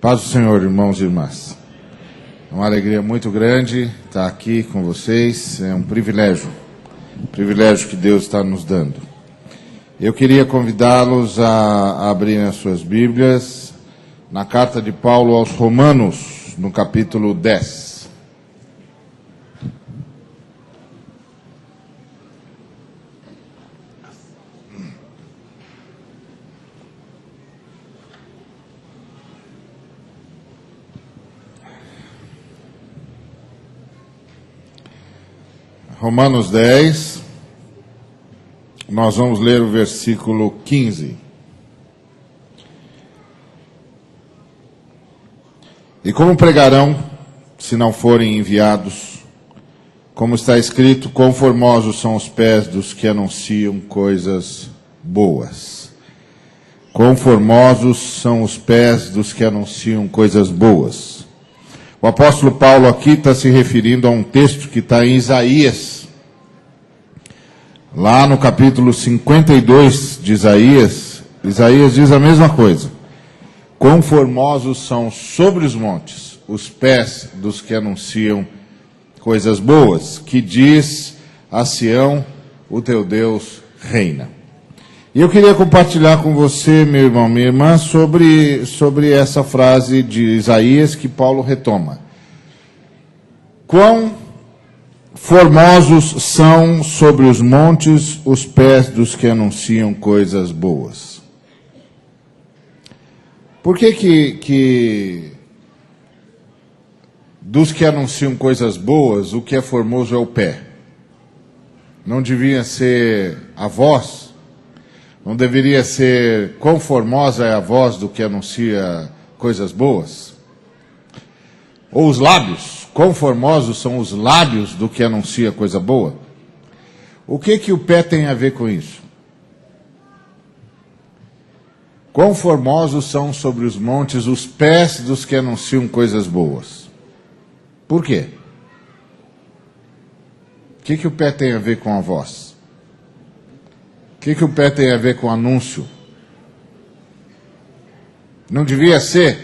Paz do Senhor, irmãos e irmãs. É uma alegria muito grande estar aqui com vocês, é um privilégio que Deus está nos dando. Eu queria convidá-los a abrirem as suas Bíblias na carta de Paulo aos Romanos, no capítulo 10. Romanos 10, nós vamos ler o versículo 15. E como pregarão, se não forem enviados? Como está escrito, quão formosos são os pés dos que anunciam coisas boas. Quão formosos são os pés dos que anunciam coisas boas. O apóstolo Paulo aqui está se referindo a um texto que está em Isaías. Lá no capítulo 52 de Isaías, Isaías diz a mesma coisa. Quão formosos são sobre os montes os pés dos que anunciam coisas boas, que diz a Sião, o teu Deus reina. E eu queria compartilhar com você, meu irmão, minha irmã, sobre essa frase de Isaías que Paulo retoma. Quão formosos são sobre os montes os pés dos que anunciam coisas boas. Por que dos que anunciam coisas boas, o que é formoso é o pé? Não devia ser a voz? Não deveria ser quão formosa é a voz do que anuncia coisas boas? Ou os lábios? Quão formosos são os lábios do que anuncia coisa boa? O que o pé tem a ver com isso? Quão formosos são sobre os montes os pés dos que anunciam coisas boas? Por quê? O que o pé tem a ver com a voz? O que o pé tem a ver com anúncio? Não devia ser,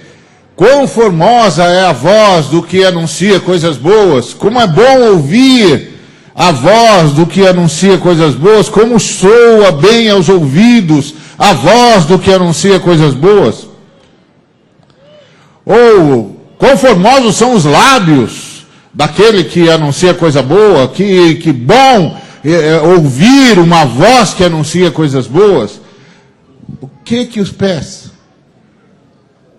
quão formosa é a voz do que anuncia coisas boas, como é bom ouvir a voz do que anuncia coisas boas, como soa bem aos ouvidos a voz do que anuncia coisas boas. Ou, quão formosos são os lábios daquele que anuncia coisa boa, que bom ouvir uma voz que anuncia coisas boas. O que os pés?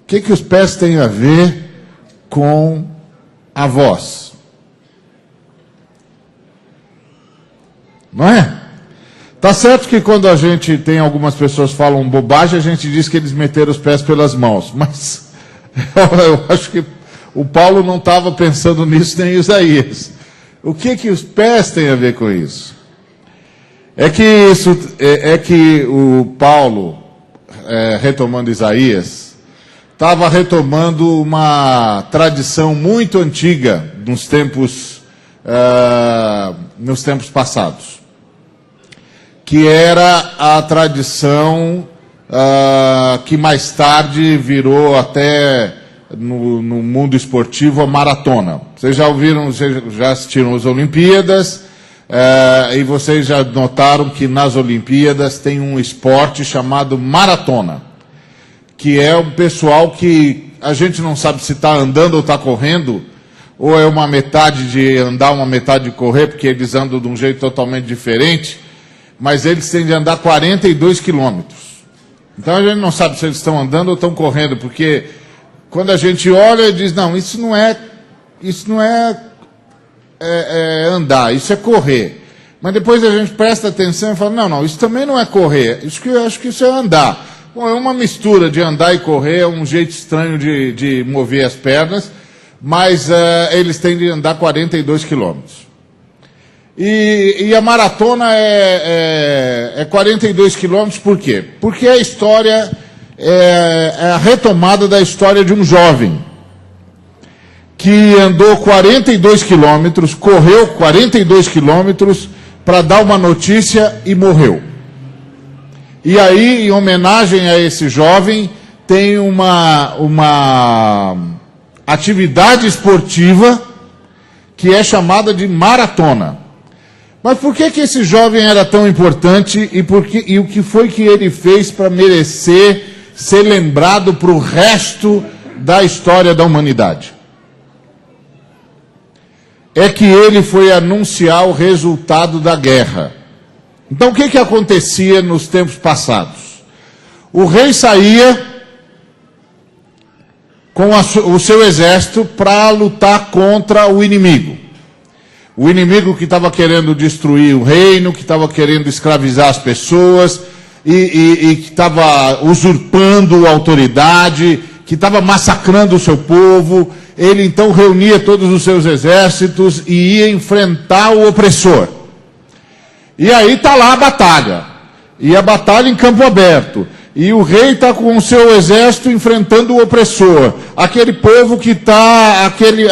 O que os pés têm a ver com a voz? Não é? Tá certo que quando a gente tem algumas pessoas que falam bobagem, a gente diz que eles meteram os pés pelas mãos. Mas eu acho que o Paulo não estava pensando nisso, nem Isaías. O que os pés têm a ver com isso? É que o Paulo, retomando Isaías, estava retomando uma tradição muito antiga nos tempos passados, que era a tradição que mais tarde virou até no mundo esportivo a maratona. Vocês já ouviram, já assistiram as Olimpíadas, e vocês já notaram que nas Olimpíadas tem um esporte chamado maratona, que é um pessoal que a gente não sabe se está andando ou está correndo, ou é uma metade de andar, uma metade de correr, porque eles andam de um jeito totalmente diferente, mas eles têm de andar 42 quilômetros. Então a gente não sabe se eles estão andando ou estão correndo, porque quando a gente olha e diz, não, isso não é andar, isso é correr. Mas depois a gente presta atenção e fala, não, isso também não é correr, eu acho que isso é andar. Bom, é uma mistura de andar e correr, é um jeito estranho de mover as pernas, mas eles têm de andar 42 quilômetros. E a maratona é 42 quilômetros, por quê? Porque a história é a retomada da história de um jovem que andou 42 quilômetros, correu 42 quilômetros para dar uma notícia e morreu. E aí, em homenagem a esse jovem, tem uma atividade esportiva que é chamada de maratona. Mas por que esse jovem era tão importante e o que foi que ele fez para merecer ser lembrado para o resto da história da humanidade? É que ele foi anunciar o resultado da guerra. Então o que acontecia nos tempos passados? O rei saía com o seu exército para lutar contra o inimigo. O inimigo que estava querendo destruir o reino, que estava querendo escravizar as pessoas, e que estava usurpando a autoridade, que estava massacrando o seu povo. Ele então reunia todos os seus exércitos e ia enfrentar o opressor. E aí está lá a batalha. E a batalha em campo aberto. E o rei está com o seu exército enfrentando o opressor. Aquele povo que está,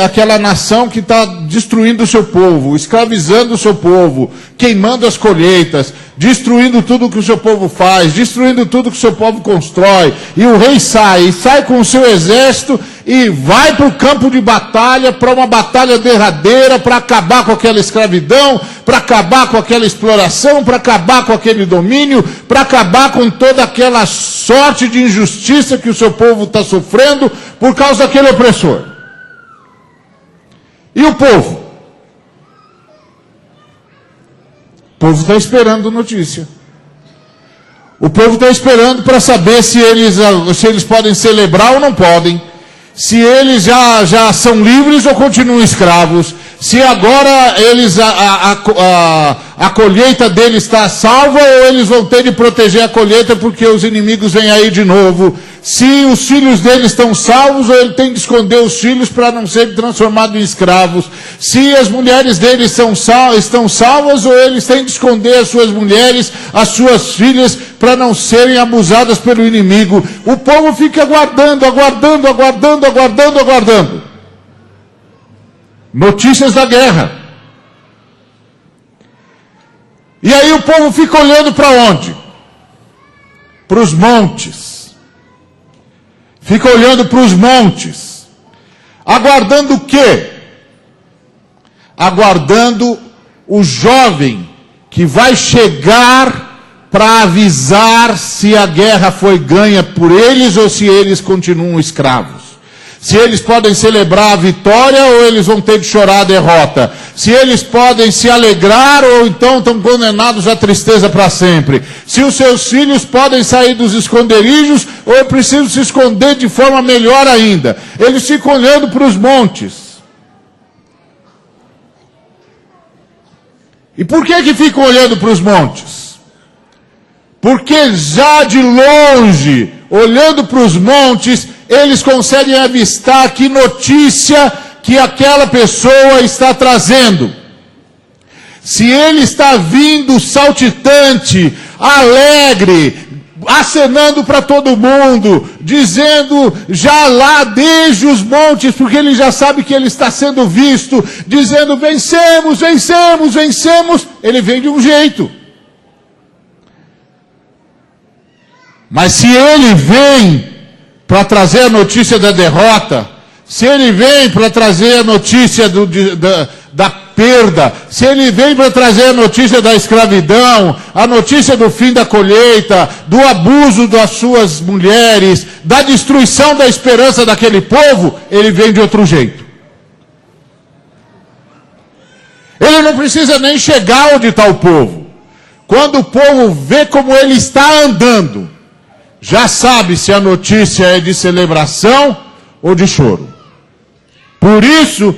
aquela nação que está destruindo o seu povo, escravizando o seu povo, queimando as colheitas, destruindo tudo que o seu povo faz, destruindo tudo que o seu povo constrói. E o rei sai com o seu exército e vai para o campo de batalha, para uma batalha derradeira, para acabar com aquela escravidão, para acabar com aquela exploração, para acabar com aquele domínio, para acabar com toda aquela sorte de injustiça que o seu povo está sofrendo por causa daquele opressor. E o povo? O povo está esperando notícia. O povo está esperando para saber se eles podem celebrar ou não podem. Se eles já são livres ou continuam escravos. Se agora a colheita deles está salva ou eles vão ter de proteger a colheita porque os inimigos vêm aí de novo. Se os filhos deles estão salvos ou ele tem de esconder os filhos para não serem transformados em escravos. Se as mulheres deles estão salvas ou eles têm de esconder as suas mulheres, as suas filhas, para não serem abusadas pelo inimigo. O povo fica aguardando. Notícias da guerra. E aí o povo fica olhando para onde? Para os montes. Fica olhando para os montes. Aguardando o quê? Aguardando o jovem que vai chegar para avisar se a guerra foi ganha por eles ou se eles continuam escravos. Se eles podem celebrar a vitória ou eles vão ter de chorar a derrota. Se eles podem se alegrar ou então estão condenados à tristeza para sempre. Se os seus filhos podem sair dos esconderijos ou é preciso se esconder de forma melhor ainda. Eles ficam olhando para os montes. E por que ficam olhando para os montes? Porque já de longe, olhando para os montes, eles conseguem avistar que notícia que aquela pessoa está trazendo. Se ele está vindo saltitante, alegre, acenando para todo mundo, dizendo já lá desde os montes, porque ele já sabe que ele está sendo visto, dizendo vencemos, vencemos, vencemos, ele vem de um jeito. Mas se ele vem para trazer a notícia da derrota, se ele vem para trazer a notícia da perda, se ele vem para trazer a notícia da escravidão, a notícia do fim da colheita, do abuso das suas mulheres, da destruição da esperança daquele povo, ele vem de outro jeito. Ele não precisa nem chegar onde está o povo. Quando o povo vê como ele está andando, já sabe se a notícia é de celebração ou de choro. Por isso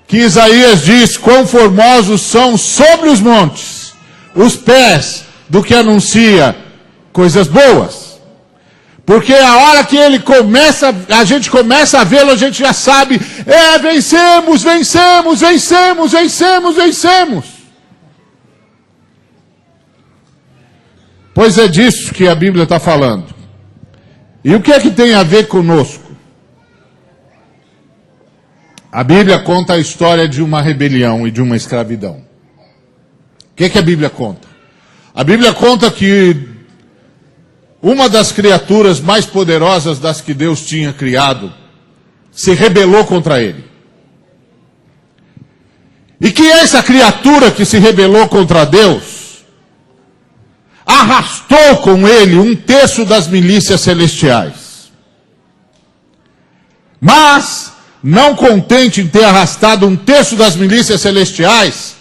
que Isaías diz, quão formosos são sobre os montes os pés do que anuncia coisas boas. Porque a hora que a gente começa a vê-lo, a gente já sabe, vencemos, vencemos, vencemos, vencemos, vencemos. Pois é disso que a Bíblia está falando. E o que é que tem a ver conosco? A Bíblia conta a história de uma rebelião e de uma escravidão. O que é que a Bíblia conta? A Bíblia conta que uma das criaturas mais poderosas das que Deus tinha criado, se rebelou contra ele. E que essa criatura que se rebelou contra Deus arrastou com ele 1/3 das milícias celestiais. Mas, não contente em ter arrastado 1/3 das milícias celestiais,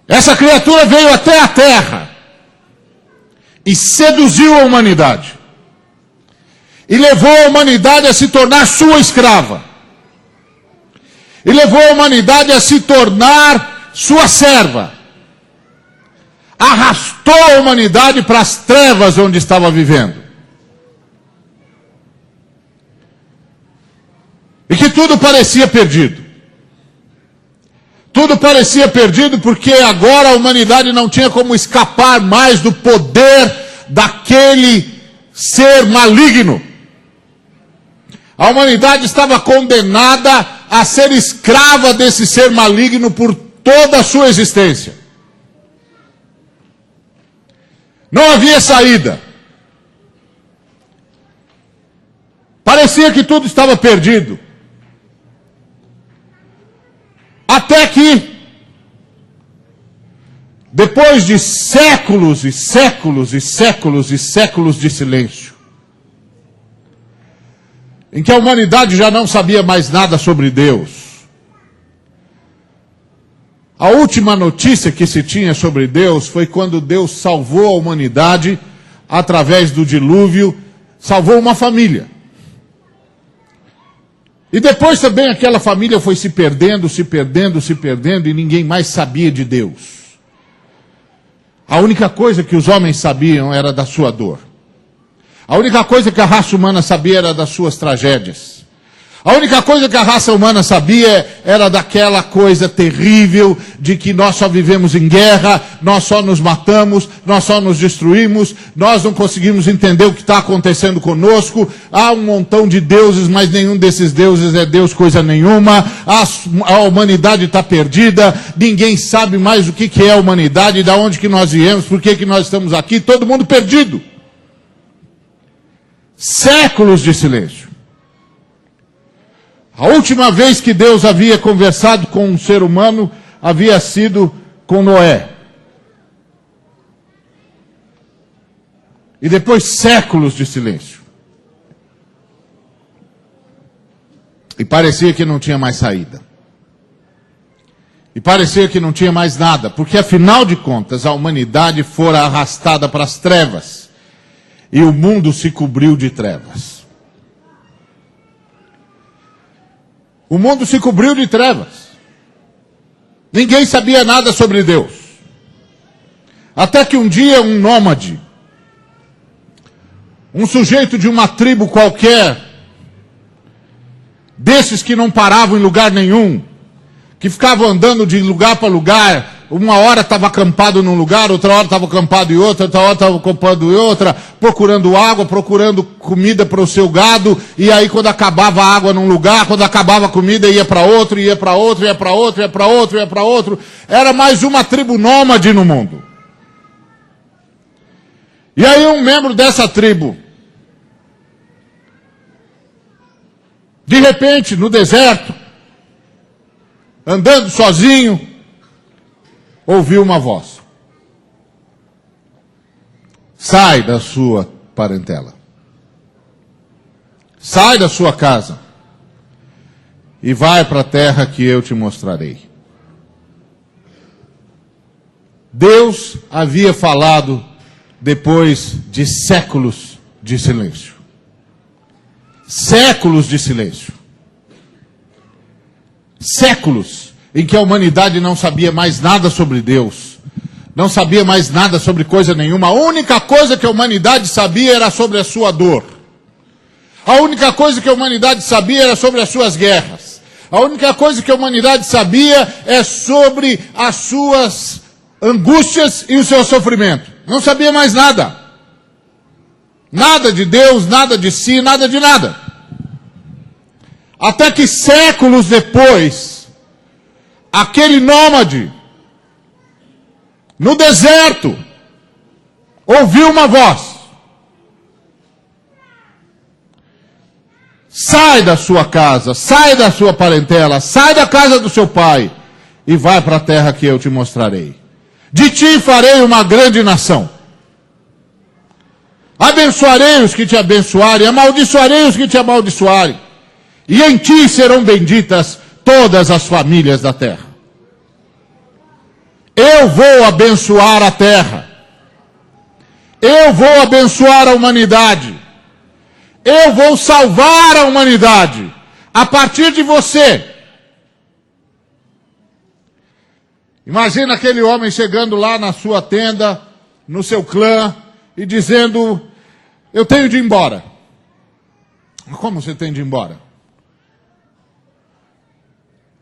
essa criatura veio até a terra e seduziu a humanidade. E levou a humanidade a se tornar sua escrava. E levou a humanidade a se tornar sua serva. Arrastou a humanidade para as trevas onde estava vivendo. E que tudo parecia perdido. Tudo parecia perdido porque agora a humanidade não tinha como escapar mais do poder daquele ser maligno. A humanidade estava condenada a ser escrava desse ser maligno por toda a sua existência. Não havia saída. Parecia que tudo estava perdido. Até que, depois de séculos e séculos e séculos e séculos de silêncio, em que a humanidade já não sabia mais nada sobre Deus, a última notícia que se tinha sobre Deus foi quando Deus salvou a humanidade através do dilúvio, salvou uma família. E depois também aquela família foi se perdendo, se perdendo, se perdendo, e ninguém mais sabia de Deus. A única coisa que os homens sabiam era da sua dor. A única coisa que a raça humana sabia era das suas tragédias. A única coisa que a raça humana sabia era daquela coisa terrível de que nós só vivemos em guerra, nós só nos matamos, nós só nos destruímos, nós não conseguimos entender o que está acontecendo conosco. Há um montão de deuses, mas nenhum desses deuses é Deus coisa nenhuma. A humanidade está perdida, ninguém sabe mais o que é a humanidade, de onde que nós viemos, por que nós estamos aqui, todo mundo perdido. Séculos de silêncio. A última vez que Deus havia conversado com um ser humano havia sido com Noé. E depois séculos de silêncio. E parecia que não tinha mais saída. E parecia que não tinha mais nada, porque afinal de contas a humanidade fora arrastada para as trevas. E o mundo se cobriu de trevas. O mundo se cobriu de trevas. Ninguém sabia nada sobre Deus. Até que um dia um nômade, um sujeito de uma tribo qualquer, desses que não paravam em lugar nenhum, que ficavam andando de lugar para lugar, uma hora estava acampado num lugar, outra hora estava acampado em outra hora estava acampado em outra, procurando água, procurando comida para o seu gado, e aí quando acabava a água num lugar, quando acabava a comida ia para outro, ia para outro, ia para outro, ia para outro, ia para outro. Era mais uma tribo nômade no mundo. E aí um membro dessa tribo, de repente, no deserto, andando sozinho, ouviu uma voz. Sai da sua parentela. Sai da sua casa. E vai para a terra que eu te mostrarei. Deus havia falado depois de séculos de silêncio. Séculos de silêncio. Séculos em que a humanidade não sabia mais nada sobre Deus, não sabia mais nada sobre coisa nenhuma. A única coisa que a humanidade sabia era sobre a sua dor. A única coisa que a humanidade sabia era sobre as suas guerras. A única coisa que a humanidade sabia é sobre as suas angústias e o seu sofrimento. Não sabia mais nada. Nada de Deus, nada de si, nada de nada. Até que séculos depois, aquele nômade, no deserto, ouviu uma voz. sai da sua casa, sai da sua parentela, sai da casa do seu pai e vai para a terra que eu te mostrarei. De ti farei uma grande nação. Abençoarei os que te abençoarem, amaldiçoarei os que te amaldiçoarem. E em ti serão benditas todas as famílias da terra. Eu vou abençoar a terra. Eu vou abençoar a humanidade. Eu vou salvar a humanidade a partir de você. Imagina aquele homem chegando lá na sua tenda, no seu clã, e dizendo: eu tenho de ir embora. Como você tem de ir embora?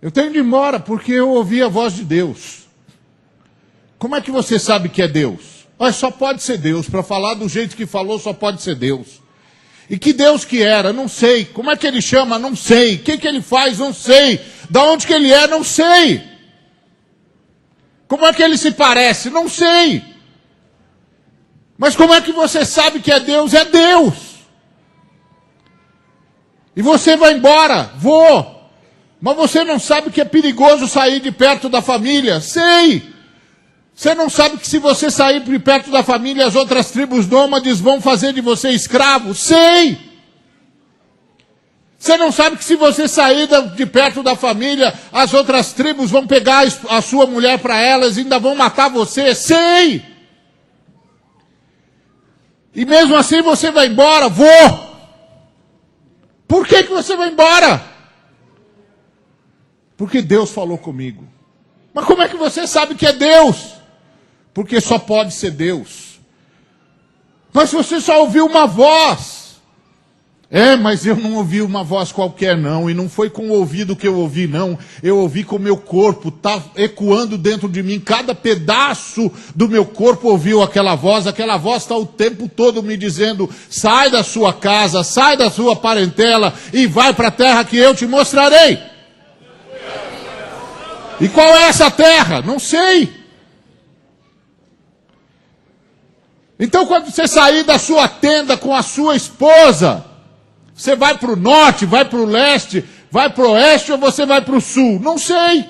Eu tenho de ir embora porque eu ouvi a voz de Deus. Como é que você sabe que é Deus? Mas só pode ser Deus. Para falar do jeito que falou, só pode ser Deus. E que Deus que era? Não sei. Como é que ele chama? Não sei. O que ele faz? Não sei. Da onde que ele é? Não sei. Como é que ele se parece? Não sei. Mas como é que você sabe que é Deus? É Deus. E você vai embora? Vou. Mas você não sabe que é perigoso sair de perto da família? Sei. Você não sabe que se você sair de perto da família, as outras tribos nômades vão fazer de você escravo? Sei. Você não sabe que se você sair de perto da família, as outras tribos vão pegar a sua mulher para elas e ainda vão matar você? Sei. E mesmo assim você vai embora? Vou. Por que você vai embora? Porque Deus falou comigo. Mas como é que você sabe que é Deus? Porque só pode ser Deus. Mas você só ouviu uma voz. Mas eu não ouvi uma voz qualquer não. E não foi com o ouvido que eu ouvi não. Eu ouvi com o meu corpo. Está ecoando dentro de mim. Cada pedaço do meu corpo ouviu aquela voz. Aquela voz está o tempo todo me dizendo: sai da sua casa, sai da sua parentela e vai para a terra que eu te mostrarei. E qual é essa terra? Não sei. Então quando você sair da sua tenda com a sua esposa, você vai para o norte, vai para o leste, vai para o oeste ou você vai para o sul? Não sei.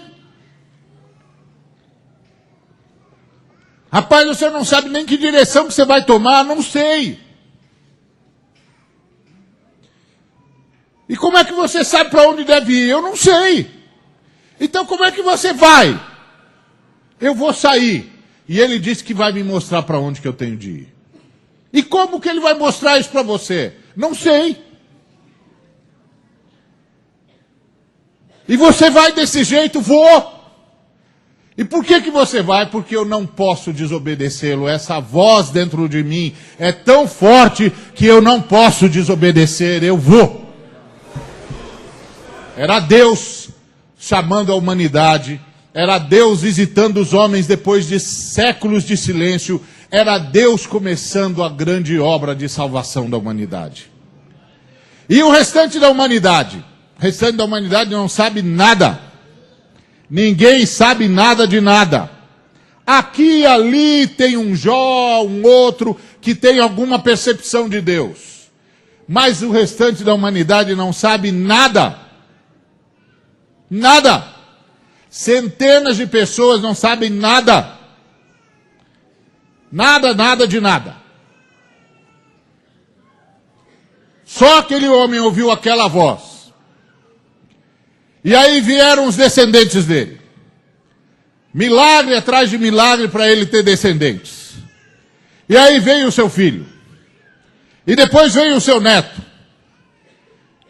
Rapaz, você não sabe nem que direção que você vai tomar? Não sei. E como é que você sabe para onde deve ir? Eu não sei. Então como é que você vai? Eu vou sair. E ele disse que vai me mostrar para onde que eu tenho de ir. E como que ele vai mostrar isso para você? Não sei. E você vai desse jeito? Vou. E por que você vai? Porque eu não posso desobedecê-lo. Essa voz dentro de mim é tão forte que eu não posso desobedecer. Eu vou. Era Deus chamando a humanidade. Era Deus visitando os homens depois de séculos de silêncio. Era Deus começando a grande obra de salvação da humanidade. E o restante da humanidade? O restante da humanidade não sabe nada. Ninguém sabe nada de nada. Aqui e ali tem um Jó, um outro, que tem alguma percepção de Deus. Mas o restante da humanidade não sabe nada. Nada. Centenas de pessoas não sabem nada. Nada, nada de nada. Só aquele homem ouviu aquela voz. E aí vieram os descendentes dele. Milagre atrás de milagre para ele ter descendentes. E aí veio o seu filho. E depois veio o seu neto.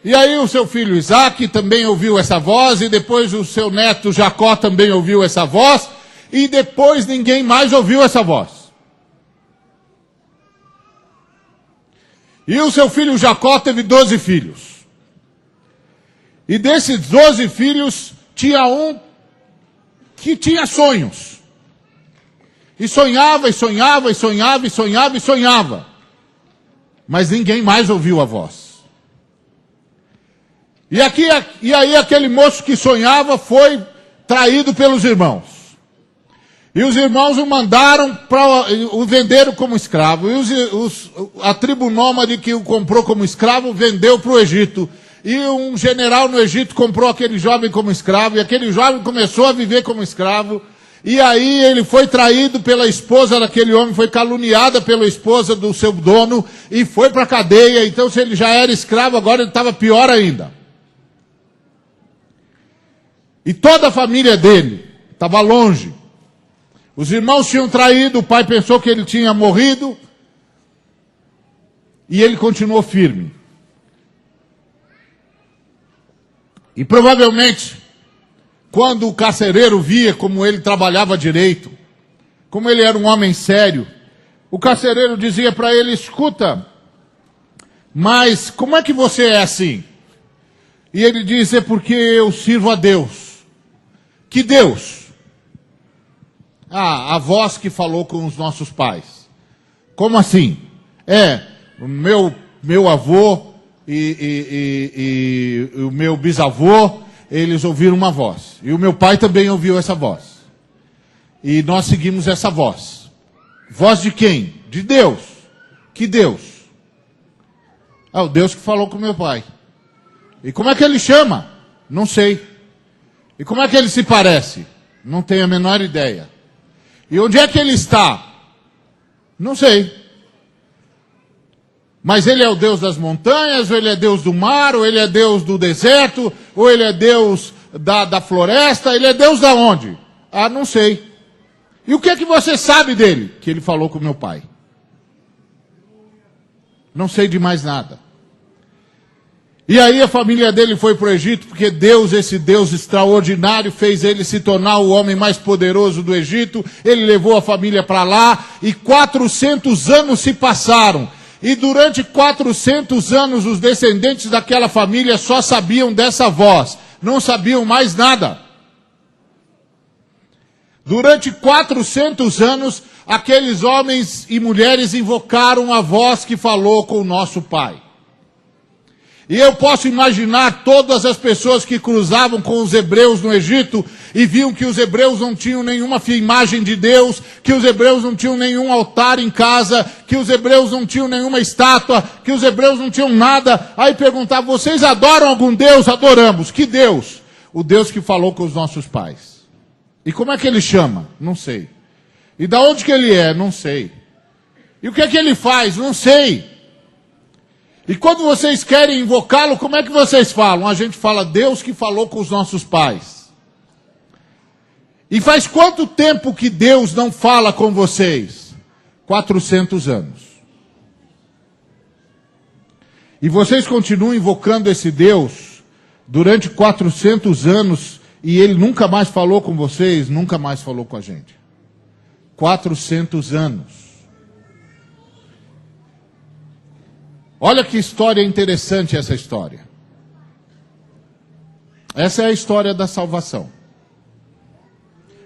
E aí o seu filho Isaac também ouviu essa voz, e depois o seu neto Jacó também ouviu essa voz, e depois ninguém mais ouviu essa voz. E o seu filho Jacó teve 12 filhos. E desses 12 filhos, tinha um que tinha sonhos. E sonhava, e sonhava, e sonhava, e sonhava, e sonhava. Mas ninguém mais ouviu a voz. E aí aquele moço que sonhava foi traído pelos irmãos. E os irmãos o mandaram, o venderam como escravo. E a tribo nômade que o comprou como escravo vendeu para o Egito. e um general no Egito comprou aquele jovem como escravo, e aquele jovem começou a viver como escravo, e aí ele foi traído pela esposa daquele homem, foi caluniada pela esposa do seu dono, e foi para a cadeia. Então, se ele já era escravo, agora ele estava pior ainda. E toda a família dele estava longe. Os irmãos tinham traído, o pai pensou que ele tinha morrido, e ele continuou firme. E provavelmente, quando o carcereiro via como ele trabalhava direito, como ele era um homem sério, o carcereiro dizia para ele: escuta, mas como é que você é assim? E ele diz: é porque eu sirvo a Deus. Que Deus? Ah, a voz que falou com os nossos pais. Como assim? O meu avô e o meu bisavô, eles ouviram uma voz. E o meu pai também ouviu essa voz. E nós seguimos essa voz. Voz de quem? De Deus. Que Deus? O Deus que falou com meu pai. E como é que ele chama? Não sei. E como é que ele se parece? Não tenho a menor ideia. E onde é que ele está? Não sei. Mas ele é o Deus das montanhas, ou ele é Deus do mar, ou ele é Deus do deserto, ou ele é Deus da floresta, ele é Deus da onde? Ah, não sei. E o que é que você sabe dele? Que ele falou com meu pai. Não sei de mais nada. E aí a família dele foi para o Egito, porque Deus, esse Deus extraordinário, fez ele se tornar o homem mais poderoso do Egito. Ele levou a família para lá, e 400 anos se passaram. E durante 400 anos os descendentes daquela família só sabiam dessa voz, não sabiam mais nada. Durante 400 anos, aqueles homens e mulheres invocaram a voz que falou com o nosso pai. E eu posso imaginar todas as pessoas que cruzavam com os hebreus no Egito e viam que os hebreus não tinham nenhuma imagem de Deus, que os hebreus não tinham nenhum altar em casa, que os hebreus não tinham nenhuma estátua, que os hebreus não tinham nada. Aí perguntavam: vocês adoram algum Deus? Adoramos. Que Deus? O Deus que falou com os nossos pais. E como é que ele chama? Não sei. E da onde que ele é? Não sei. E o que é que ele faz? Não sei. E quando vocês querem invocá-lo, como é que vocês falam? A gente fala: Deus que falou com os nossos pais. E faz quanto tempo que Deus não fala com vocês? 400 anos. E vocês continuam invocando esse Deus durante 400 anos, e ele nunca mais falou com vocês, nunca mais falou com a gente. 400 anos. Olha que história interessante essa história. Essa é a história da salvação.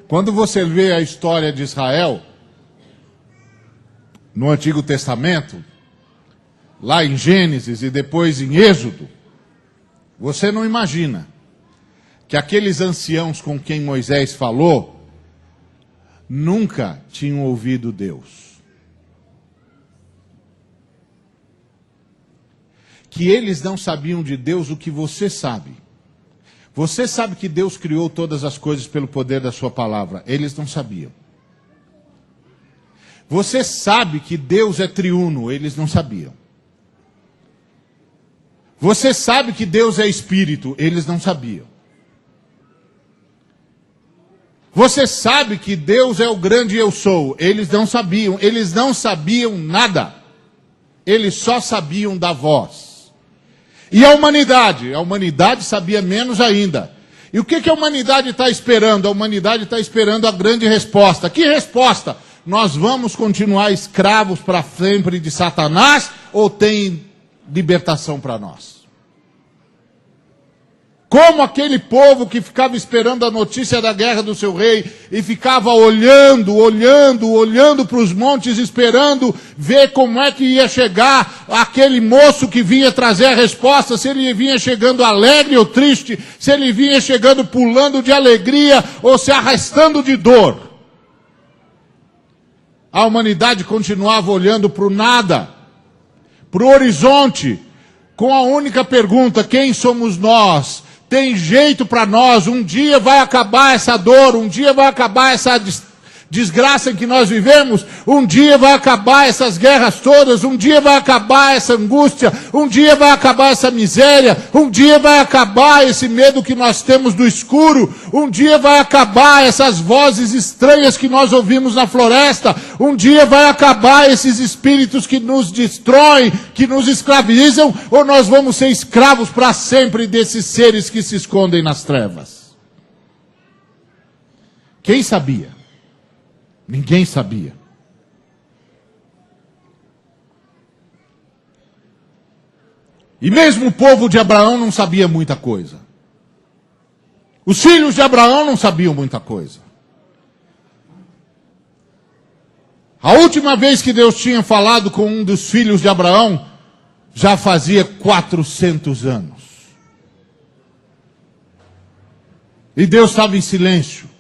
Quando você vê a história de Israel, no Antigo Testamento, lá em Gênesis e depois em Êxodo, você não imagina que aqueles anciãos com quem Moisés falou nunca tinham ouvido Deus. Que eles não sabiam de Deus o que você sabe. Você sabe que Deus criou todas as coisas pelo poder da sua palavra. Eles não sabiam. Você sabe que Deus é triuno. Eles não sabiam. Você sabe que Deus é espírito. Eles não sabiam. Você sabe que Deus é o grande eu sou. Eles não sabiam. Eles não sabiam nada. Eles só sabiam da voz. E a humanidade? A humanidade sabia menos ainda. E o que a humanidade está esperando? A humanidade está esperando a grande resposta. Que resposta? Nós vamos continuar escravos para sempre de Satanás ou tem libertação para nós? Como aquele povo que ficava esperando a notícia da guerra do seu rei e ficava olhando para os montes, esperando ver como é que ia chegar aquele moço que vinha trazer a resposta, se ele vinha chegando alegre ou triste, se ele vinha chegando pulando de alegria ou se arrastando de dor. A humanidade continuava olhando para o nada, para o horizonte, com a única pergunta: quem somos nós? Tem jeito para nós? Um dia vai acabar essa dor, um dia vai acabar essa desgraça em que nós vivemos, um dia vai acabar essas guerras todas, um dia vai acabar essa angústia, um dia vai acabar essa miséria, um dia vai acabar esse medo que nós temos do escuro, um dia vai acabar essas vozes estranhas que nós ouvimos na floresta, um dia vai acabar esses espíritos que nos destroem, que nos escravizam, ou nós vamos ser escravos para sempre desses seres que se escondem nas trevas? Quem sabia? Ninguém sabia. E mesmo o povo de Abraão não sabia muita coisa. Os filhos de Abraão não sabiam muita coisa. A última vez que Deus tinha falado com um dos filhos de Abraão, já fazia 400 anos. E Deus estava em silêncio.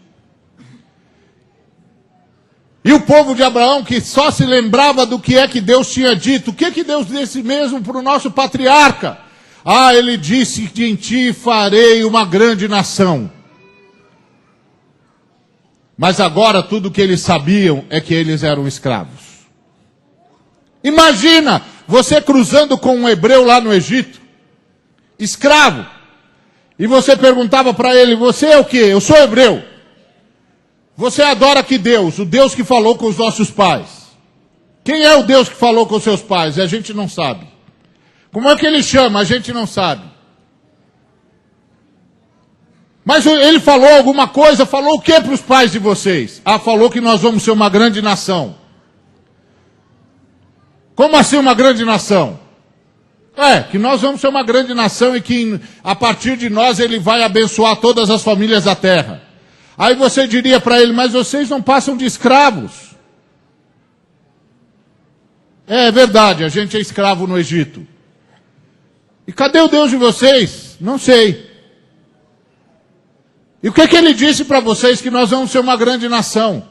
E o povo de Abraão, que só se lembrava do que é que Deus tinha dito. O que é que Deus disse mesmo para o nosso patriarca? Ah, ele disse que em ti farei uma grande nação. Mas agora tudo o que eles sabiam é que eles eram escravos. Imagina você cruzando com um hebreu lá no Egito, escravo. E você perguntava para ele: você é o quê? Eu sou hebreu. Você adora que Deus? O Deus que falou com os nossos pais. Quem é o Deus que falou com os seus pais? A gente não sabe. Como é que ele chama? A gente não sabe. Mas ele falou alguma coisa? Falou o que para os pais de vocês? Ah, falou que nós vamos ser uma grande nação. Como assim uma grande nação? Que nós vamos ser uma grande nação e que a partir de nós ele vai abençoar todas as famílias da terra. Aí você diria para ele: mas vocês não passam de escravos. É verdade, a gente é escravo no Egito. E cadê o Deus de vocês? Não sei. E o que ele disse para vocês? Que nós vamos ser uma grande nação.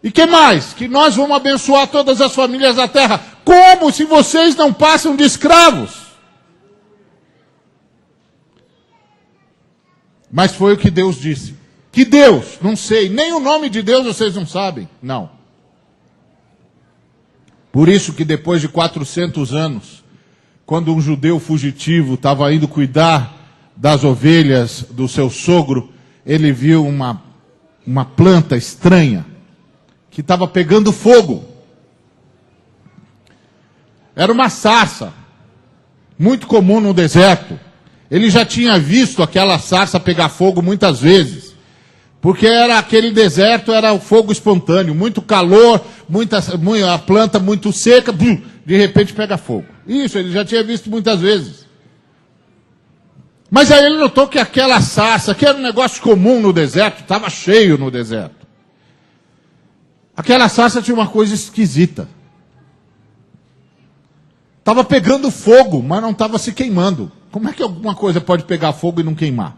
E que mais? Que nós vamos abençoar todas as famílias da terra. Como se vocês não passam de escravos? Mas foi o que Deus disse. Que Deus? Não sei. Nem o nome de Deus vocês não sabem. Não. Por isso que depois de 400 anos, quando um judeu fugitivo estava indo cuidar das ovelhas do seu sogro, ele viu uma planta estranha que estava pegando fogo. Era uma sarça, muito comum no deserto. Ele já tinha visto aquela sarça pegar fogo muitas vezes, porque aquele deserto era o fogo espontâneo, muito calor, a planta muito seca, de repente pega fogo. Isso, ele já tinha visto muitas vezes. Mas aí ele notou que aquela sarça, que era um negócio comum no deserto, estava cheio no deserto. Aquela sarça tinha uma coisa esquisita. Estava pegando fogo, mas não estava se queimando. Como é que alguma coisa pode pegar fogo e não queimar?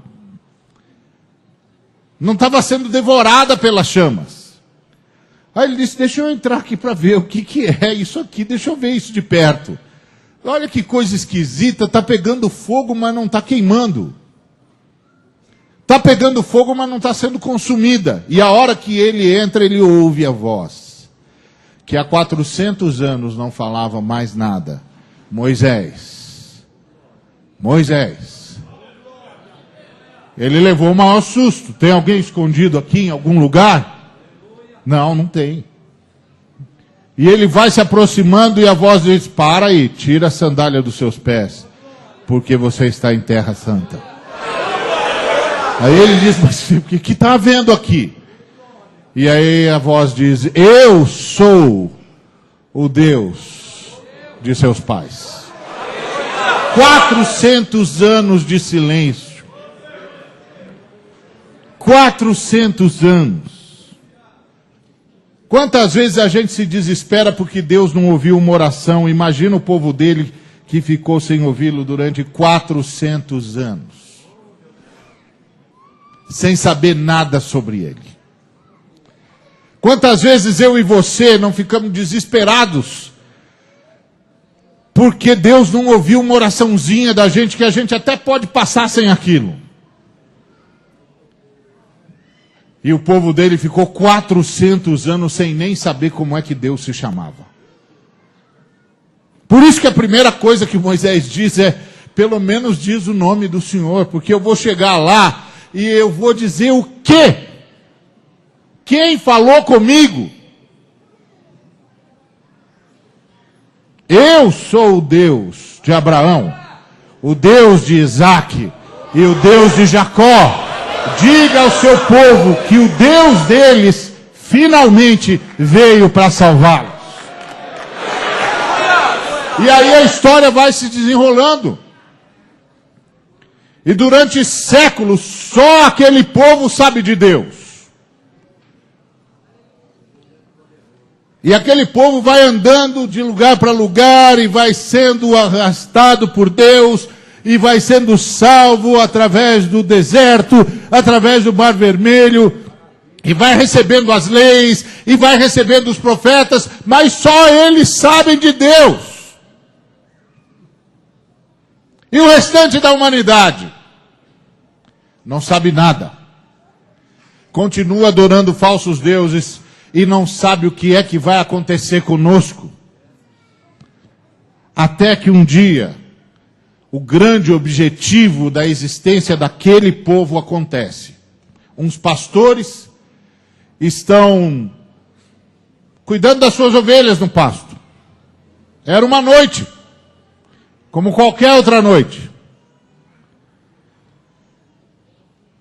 Não estava sendo devorada pelas chamas. Aí ele disse: deixa eu entrar aqui para ver o que é isso aqui, deixa eu ver isso de perto. Olha que coisa esquisita, está pegando fogo, mas não está queimando. Está pegando fogo, mas não está sendo consumida. E a hora que ele entra, ele ouve a voz, que há 400 anos não falava mais nada. Moisés. Ele levou o maior susto. Tem alguém escondido aqui em algum lugar? Não, não tem. E ele vai se aproximando e a voz diz: para aí, tira a sandália dos seus pés, porque você está em terra santa. Aí ele diz: mas o que está havendo aqui? E aí a voz diz: eu sou o Deus de seus pais. 400 anos de silêncio. 400 anos. Quantas vezes a gente se desespera porque Deus não ouviu uma oração? Imagina o povo dele que ficou sem ouvi-lo durante 400 anos. Sem saber nada sobre ele. Quantas vezes eu e você não ficamos desesperados porque Deus não ouviu uma oraçãozinha da gente, que a gente até pode passar sem aquilo. E o povo dele ficou 400 anos sem nem saber como é que Deus se chamava. Por isso que a primeira coisa que Moisés diz é, pelo menos diz o nome do Senhor, porque eu vou chegar lá e eu vou dizer o quê? Quem falou comigo? Eu sou o Deus de Abraão, o Deus de Isaque e o Deus de Jacó. Diga ao seu povo que o Deus deles finalmente veio para salvá-los. E aí a história vai se desenrolando. E durante séculos só aquele povo sabe de Deus. E aquele povo vai andando de lugar para lugar e vai sendo arrastado por Deus e vai sendo salvo através do deserto, através do Mar Vermelho, e vai recebendo as leis, e vai recebendo os profetas, mas só eles sabem de Deus. E o restante da humanidade não sabe nada. Continua adorando falsos deuses e não sabe o que é que vai acontecer conosco. Até que um dia, o grande objetivo da existência daquele povo acontece. Uns pastores estão cuidando das suas ovelhas no pasto. Era uma noite, como qualquer outra noite.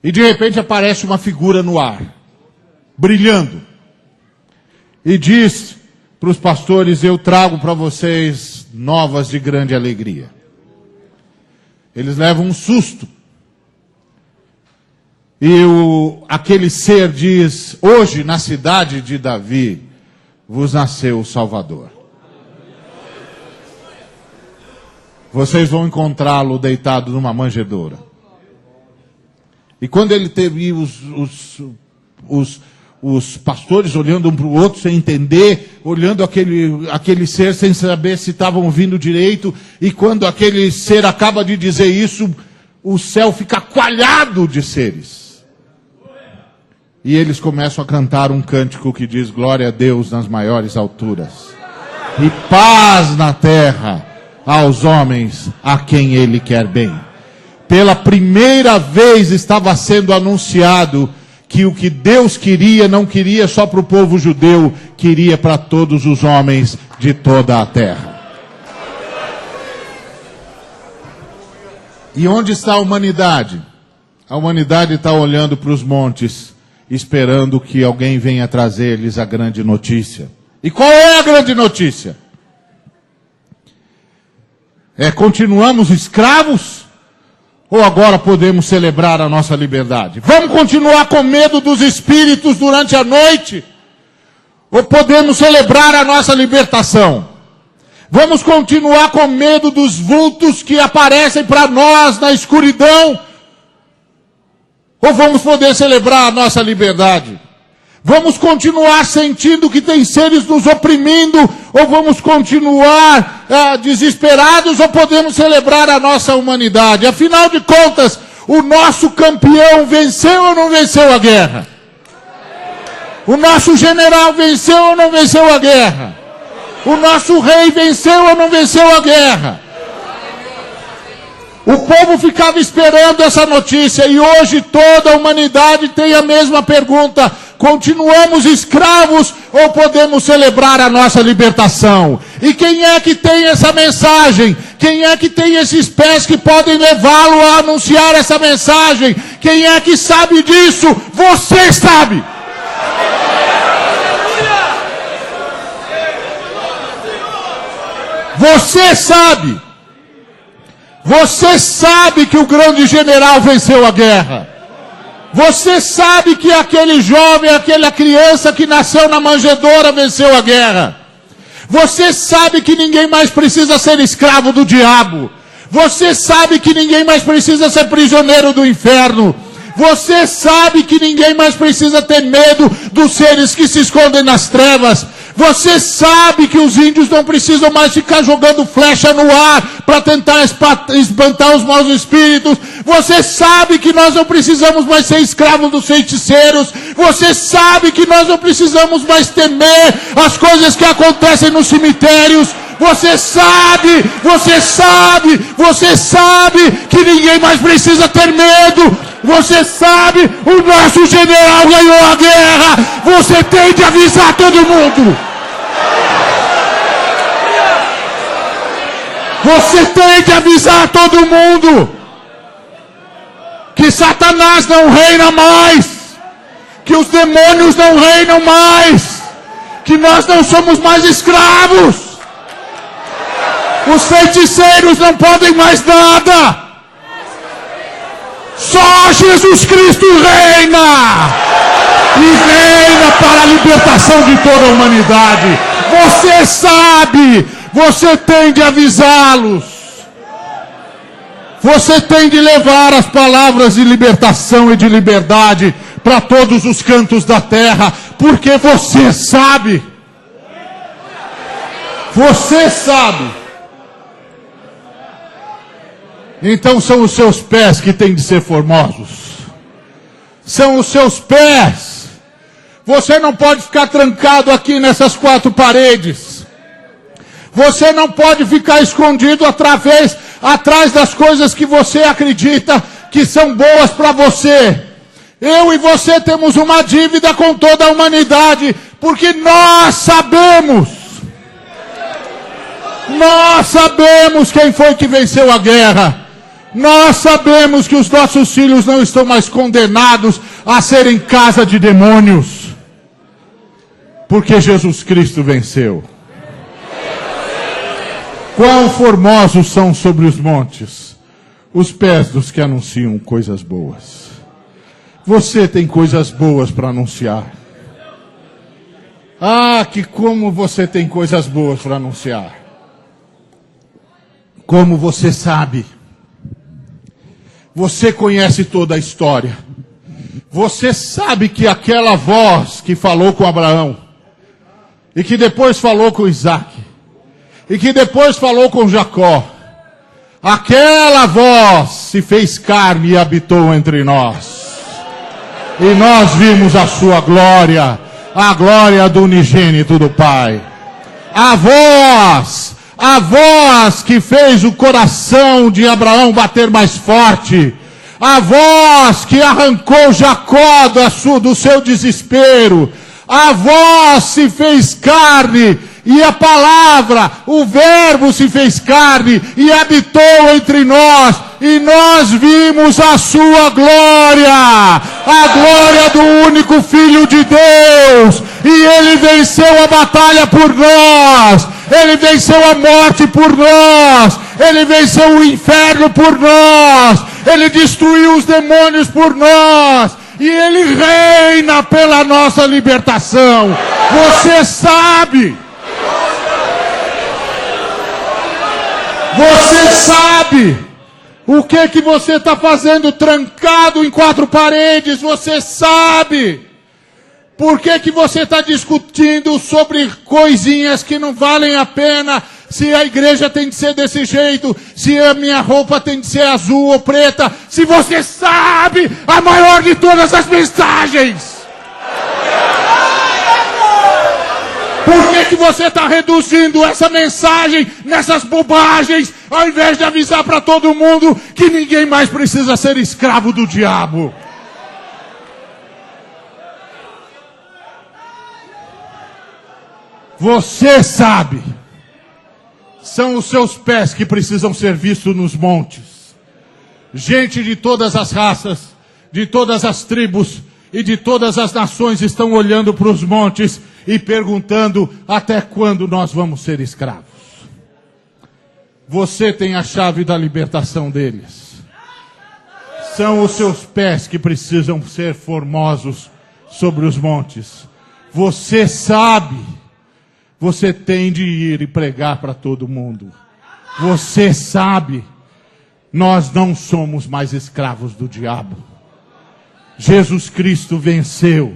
E de repente aparece uma figura no ar, brilhando. E diz para os pastores, eu trago para vocês novas de grande alegria. Eles levam um susto. E aquele ser diz, hoje na cidade de Davi, vos nasceu o Salvador. Vocês vão encontrá-lo deitado numa manjedoura. E quando ele teve os pastores olhando um para o outro sem entender, olhando aquele ser sem saber se estavam ouvindo direito, e quando aquele ser acaba de dizer isso, o céu fica coalhado de seres. E eles começam a cantar um cântico que diz, glória a Deus nas maiores alturas, e paz na terra aos homens a quem Ele quer bem. Pela primeira vez estava sendo anunciado que o que Deus queria, não queria só para o povo judeu, queria para todos os homens de toda a terra. E onde está a humanidade? A humanidade está olhando para os montes, esperando que alguém venha trazer-lhes a grande notícia. E qual é a grande notícia? Continuamos escravos? Ou agora podemos celebrar a nossa liberdade? Vamos continuar com medo dos espíritos durante a noite? Ou podemos celebrar a nossa libertação? Vamos continuar com medo dos vultos que aparecem para nós na escuridão? Ou vamos poder celebrar a nossa liberdade? Vamos continuar sentindo que tem seres nos oprimindo? Ou vamos continuar desesperados? Ou podemos celebrar a nossa humanidade? Afinal de contas, o nosso campeão venceu ou não venceu a guerra? O nosso general venceu ou não venceu a guerra? O nosso rei venceu ou não venceu a guerra? O povo ficava esperando essa notícia e hoje toda a humanidade tem a mesma pergunta. Continuamos escravos ou podemos celebrar a nossa libertação? E quem é que tem essa mensagem? Quem é que tem esses pés que podem levá-lo a anunciar essa mensagem? Quem é que sabe disso? Você sabe! Você sabe! Você sabe que o grande general venceu a guerra. Você sabe que aquele jovem, aquela criança que nasceu na manjedoura venceu a guerra. Você sabe que ninguém mais precisa ser escravo do diabo. Você sabe que ninguém mais precisa ser prisioneiro do inferno. Você sabe que ninguém mais precisa ter medo dos seres que se escondem nas trevas. Você sabe que os índios não precisam mais ficar jogando flecha no ar para tentar espantar os maus espíritos. Você sabe que nós não precisamos mais ser escravos dos feiticeiros. Você sabe que nós não precisamos mais temer as coisas que acontecem nos cemitérios. Você sabe que ninguém mais precisa ter medo. Você sabe, o nosso general ganhou a guerra. Você tem de avisar todo mundo. Você tem de avisar todo mundo que Satanás não reina mais, que os demônios não reinam mais, que nós não somos mais escravos. Os feiticeiros não podem mais nada. Só Jesus Cristo reina. E reina para a libertação de toda a humanidade. Você sabe. Você tem de avisá-los. Você tem de levar as palavras de libertação e de liberdade para todos os cantos da terra. Porque você sabe. Você sabe. Então são os seus pés que têm de ser formosos. São os seus pés. Você não pode ficar trancado aqui nessas quatro paredes. Você não pode ficar escondido atrás das coisas que você acredita que são boas para você. Eu e você temos uma dívida com toda a humanidade, porque nós sabemos quem foi que venceu a guerra. Nós sabemos que os nossos filhos não estão mais condenados a serem casa de demônios, porque Jesus Cristo venceu. Quão formosos são sobre os montes os pés dos que anunciam coisas boas. Você tem coisas boas para anunciar. Ah, que como você tem coisas boas para anunciar. Como você sabe. Você conhece toda a história. Você sabe que aquela voz que falou com Abraão, e que depois falou com Isaac, e que depois falou com Jacó, aquela voz se fez carne e habitou entre nós. E nós vimos a sua glória, a glória do unigênito do Pai. A voz que fez o coração de Abraão bater mais forte. A voz que arrancou Jacó do seu desespero. A voz se fez carne e a palavra, o verbo se fez carne e habitou entre nós. E nós vimos a sua glória, a glória do único Filho de Deus. E Ele venceu a batalha por nós. Ele venceu a morte por nós. Ele venceu o inferno por nós. Ele destruiu os demônios por nós. E Ele reina pela nossa libertação. Você sabe. Você sabe. O que você está fazendo trancado em quatro paredes? Você sabe. Por que você está discutindo sobre coisinhas que não valem a pena? Se a igreja tem de ser desse jeito, se a minha roupa tem de ser azul ou preta, se você sabe a maior de todas as mensagens. Por que você está reduzindo essa mensagem nessas bobagens, ao invés de avisar para todo mundo que ninguém mais precisa ser escravo do diabo? Você sabe. São os seus pés que precisam ser vistos nos montes. Gente de todas as raças, de todas as tribos e de todas as nações estão olhando para os montes e perguntando até quando nós vamos ser escravos. Você tem a chave da libertação deles. São os seus pés que precisam ser formosos sobre os montes. Você sabe. Você tem de ir e pregar para todo mundo. Você sabe. Nós não somos mais escravos do diabo. Jesus Cristo venceu.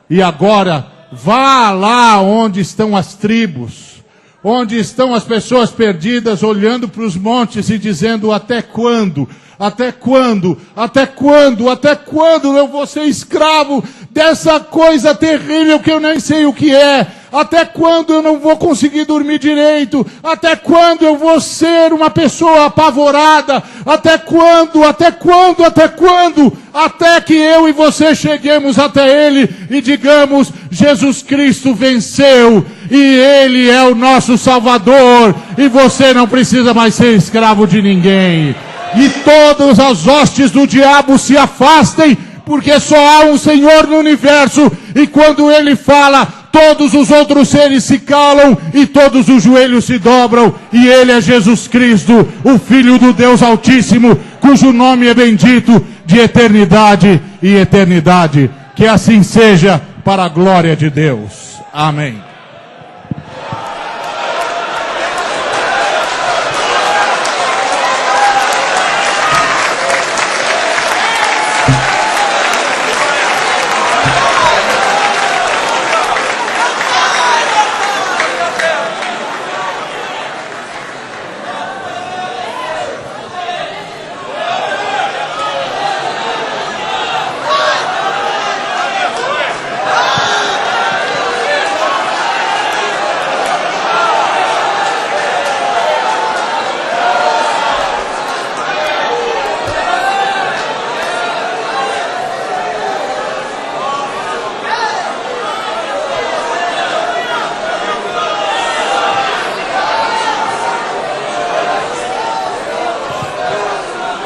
E agora Vá lá onde estão as tribos, onde estão as pessoas perdidas, olhando para os montes e dizendo: até quando? Até quando? Até quando? Até quando eu vou ser escravo dessa coisa terrível que eu nem sei o que é? Até quando eu não vou conseguir dormir direito? Até quando eu vou ser uma pessoa apavorada? Até quando? Até quando? Até quando? Até que eu e você cheguemos até Ele e digamos: Jesus Cristo venceu e Ele é o nosso Salvador e você não precisa mais ser escravo de ninguém. E todas as hostes do diabo se afastem, porque só há um Senhor no universo, e quando Ele fala, todos os outros seres se calam, e todos os joelhos se dobram, e Ele é Jesus Cristo, o Filho do Deus Altíssimo, cujo nome é bendito de eternidade e eternidade. Que assim seja, para a glória de Deus. Amém.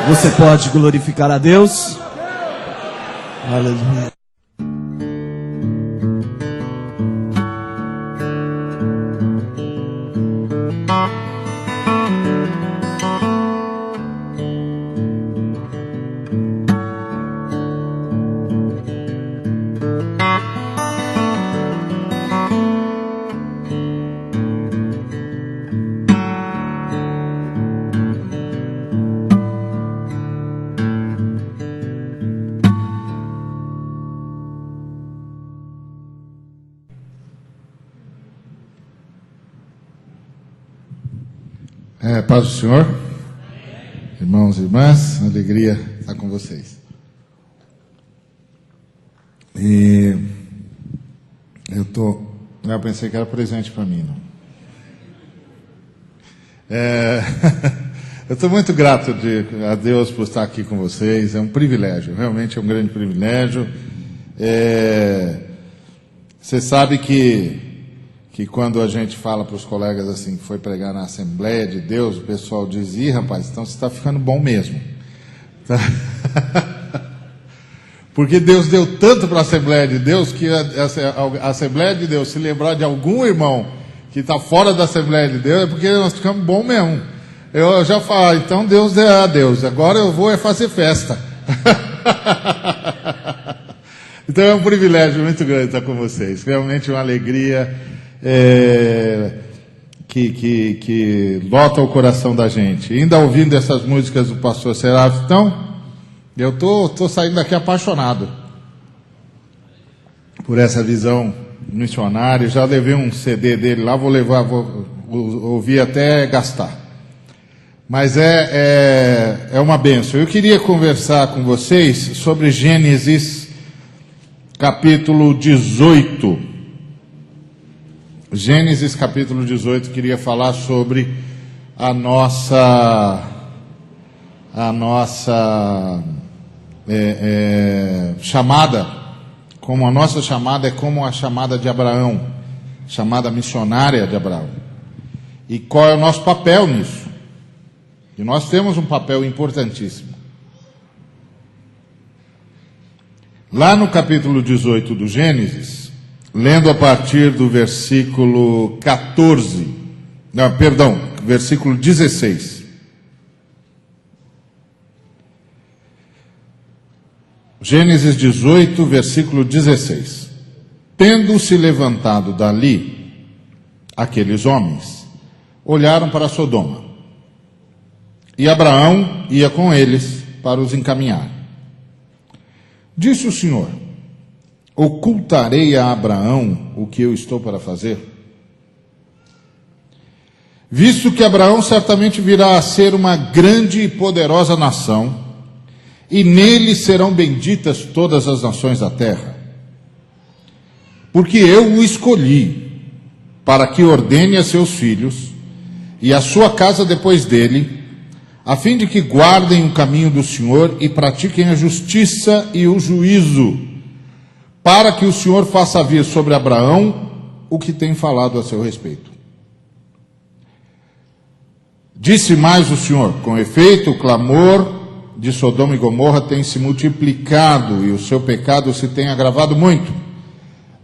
Você pode glorificar a Deus? Aleluia. Paz do Senhor, irmãos e irmãs, alegria estar com vocês. E eu pensei que era presente para mim, não. Eu estou muito grato a Deus por estar aqui com vocês, é um privilégio, realmente é um grande privilégio. Você sabe que quando a gente fala para os colegas assim, que foi pregar na Assembleia de Deus, o pessoal diz: ih, rapaz, então você está ficando bom mesmo. Porque Deus deu tanto para a Assembleia de Deus, que a Assembleia de Deus, se lembrar de algum irmão que está fora da Assembleia de Deus, é porque nós ficamos bom mesmo. Eu já falo: então Deus é a Deus, agora eu vou fazer festa. Então é um privilégio muito grande estar com vocês, realmente uma alegria que lota o coração da gente. Ainda ouvindo essas músicas do pastor Serafim, então, eu tô saindo daqui apaixonado por essa visão missionária. Já levei um CD dele lá, vou ouvir até gastar. Mas é uma bênção. Eu queria conversar com vocês sobre Gênesis capítulo 18. Gênesis capítulo 18, queria falar sobre a nossa chamada, como a nossa chamada é como a chamada de Abraão, chamada missionária de Abraão. E qual é o nosso papel nisso? E nós temos um papel importantíssimo. Lá no capítulo 18 do Gênesis, lendo a partir do versículo 16. Gênesis 18, versículo 16. Tendo-se levantado dali, aqueles homens olharam para Sodoma, e Abraão ia com eles para os encaminhar. Disse o Senhor: ocultarei a Abraão o que eu estou para fazer? Visto que Abraão certamente virá a ser uma grande e poderosa nação, e nele serão benditas todas as nações da terra. Porque eu o escolhi para que ordene a seus filhos e a sua casa depois dele, a fim de que guardem o caminho do Senhor e pratiquem a justiça e o juízo, para que o Senhor faça vir sobre Abraão o que tem falado a seu respeito. Disse mais o Senhor: com efeito, o clamor de Sodoma e Gomorra tem se multiplicado e o seu pecado se tem agravado muito.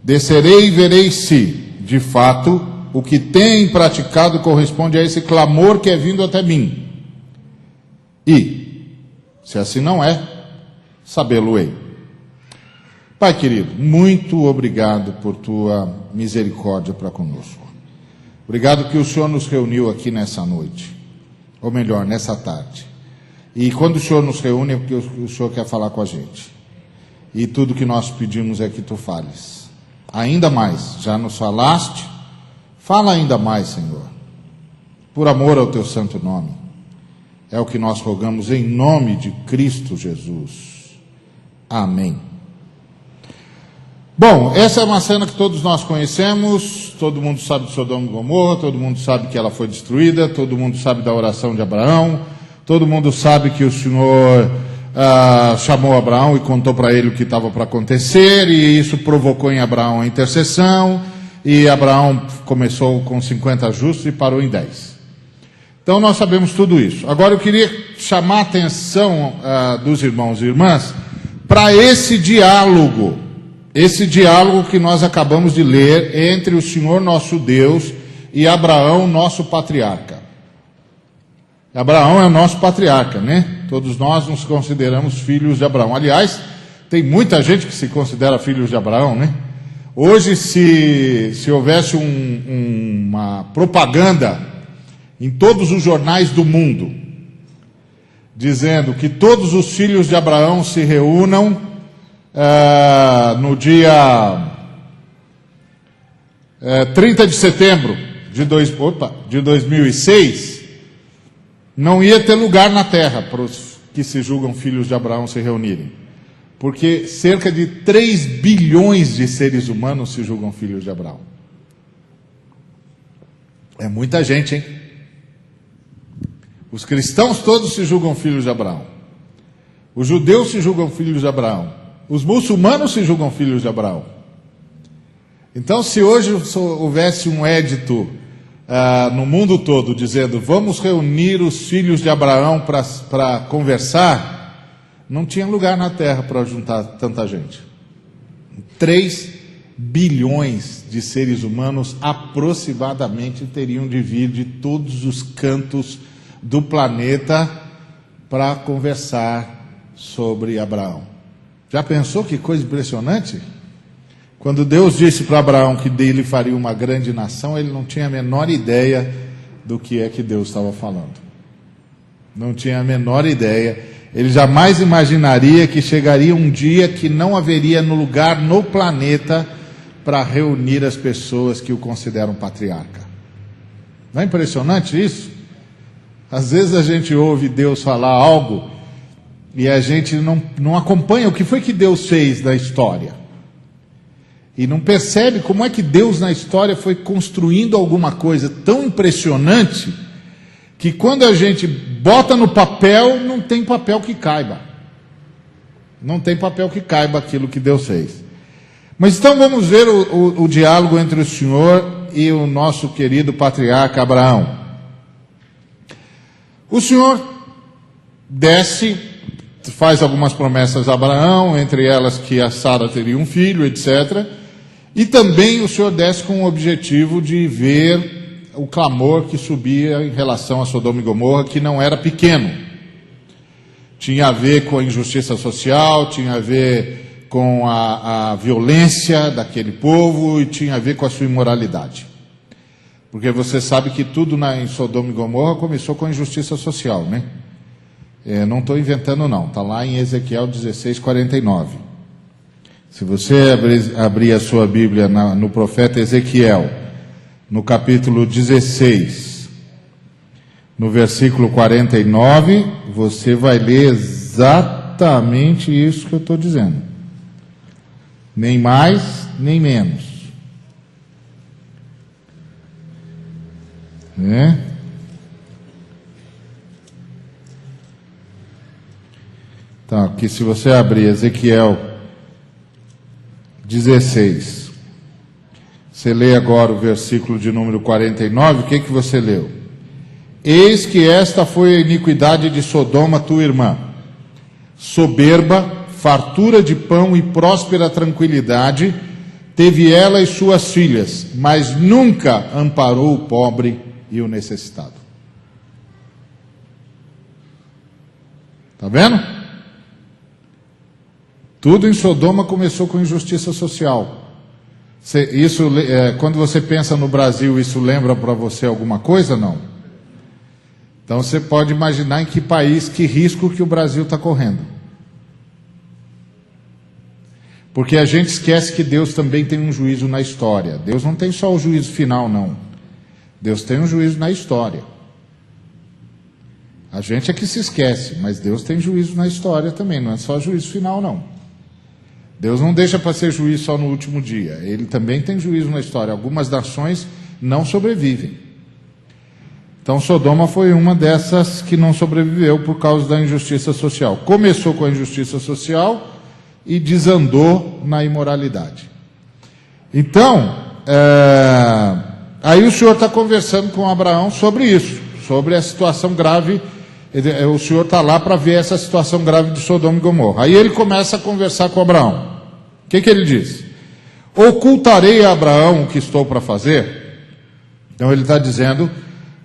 Descerei e verei se, de fato, o que tem praticado corresponde a esse clamor que é vindo até mim. E, se assim não é, sabê-lo-ei. Pai querido, muito obrigado por tua misericórdia para conosco. Obrigado que o Senhor nos reuniu aqui nessa noite, ou melhor, nessa tarde. E quando o Senhor nos reúne é porque o Senhor quer falar com a gente. E tudo que nós pedimos é que tu fales. Ainda mais, já nos falaste, fala ainda mais, Senhor. Por amor ao teu santo nome. É o que nós rogamos em nome de Cristo Jesus. Amém. Bom, essa é uma cena que todos nós conhecemos, todo mundo sabe de Sodoma e Gomorra, todo mundo sabe que ela foi destruída, todo mundo sabe da oração de Abraão, todo mundo sabe que o Senhor chamou Abraão e contou para ele o que estava para acontecer, e isso provocou em Abraão a intercessão, e Abraão começou com 50 justos e parou em 10. Então nós sabemos tudo isso. Agora eu queria chamar a atenção dos irmãos e irmãs para esse diálogo que nós acabamos de ler entre o Senhor nosso Deus e Abraão, nosso patriarca. Abraão é o nosso patriarca, né? Todos nós nos consideramos filhos de Abraão. Aliás, tem muita gente que se considera filhos de Abraão, né? Hoje, se houvesse uma propaganda em todos os jornais do mundo, dizendo que todos os filhos de Abraão se reúnam no dia 30 de setembro de 2006, não ia ter lugar na terra para os que se julgam filhos de Abraão se reunirem. Porque cerca de 3 bilhões de seres humanos se julgam filhos de Abraão. É muita gente, hein? Os cristãos todos se julgam filhos de Abraão. Os judeus se julgam filhos de Abraão. Os muçulmanos se julgam filhos de Abraão. Então, se hoje houvesse um édito no mundo todo dizendo: vamos reunir os filhos de Abraão para conversar, não tinha lugar na terra para juntar tanta gente. 3 bilhões de seres humanos aproximadamente teriam de vir de todos os cantos do planeta para conversar sobre Abraão. Já pensou que coisa impressionante? Quando Deus disse para Abraão que dele faria uma grande nação, ele não tinha a menor ideia do que é que Deus estava falando. Não tinha a menor ideia. Ele jamais imaginaria que chegaria um dia que não haveria lugar no planeta para reunir as pessoas que o consideram patriarca. Não é impressionante isso? Às vezes a gente ouve Deus falar algo e a gente não acompanha o que foi que Deus fez na história. E não percebe como é que Deus na história foi construindo alguma coisa tão impressionante que quando a gente bota no papel, não tem papel que caiba. Não tem papel que caiba aquilo que Deus fez. Mas então vamos ver o diálogo entre o Senhor e o nosso querido patriarca Abraão. O Senhor desce, faz algumas promessas a Abraão, entre elas que a Sara teria um filho, etc. E também o Senhor desce com o objetivo de ver o clamor que subia em relação a Sodoma e Gomorra, que não era pequeno. Tinha a ver com a injustiça social, tinha a ver com a violência daquele povo e tinha a ver com a sua imoralidade. Porque você sabe que tudo em Sodoma e Gomorra começou com a injustiça social, né? Não estou inventando não, está lá em Ezequiel 16:49. Se você abrir a sua Bíblia no profeta Ezequiel, no capítulo 16, no versículo 49, você vai ler exatamente isso que eu estou dizendo. Nem mais, nem menos. Né? Então, aqui se você abrir Ezequiel 16, você lê agora o versículo de número 49, o que você leu? Eis que esta foi a iniquidade de Sodoma, tua irmã, soberba, fartura de pão e próspera tranquilidade, teve ela e suas filhas, mas nunca amparou o pobre e o necessitado. Está vendo? Tudo em Sodoma começou com injustiça social. Quando você pensa no Brasil, isso lembra para você alguma coisa? Não. Então você pode imaginar em que país, que risco que o Brasil está correndo. Porque a gente esquece que Deus também tem um juízo na história. Deus não tem só o juízo final, não. Deus tem um juízo na história. A gente é que se esquece, mas Deus tem juízo na história também, não é só juízo final, não. Deus não deixa para ser juiz só no último dia. Ele também tem juízo na história. Algumas nações não sobrevivem. Então Sodoma foi uma dessas que não sobreviveu por causa da injustiça social. Começou com a injustiça social e desandou na imoralidade. Então, aí o Senhor está conversando com Abraão sobre isso, sobre a situação grave. O Senhor está lá para ver essa situação grave de Sodoma e Gomorra. Aí ele começa a conversar com Abraão. O que ele diz? Ocultarei a Abraão o que estou para fazer? Então ele está dizendo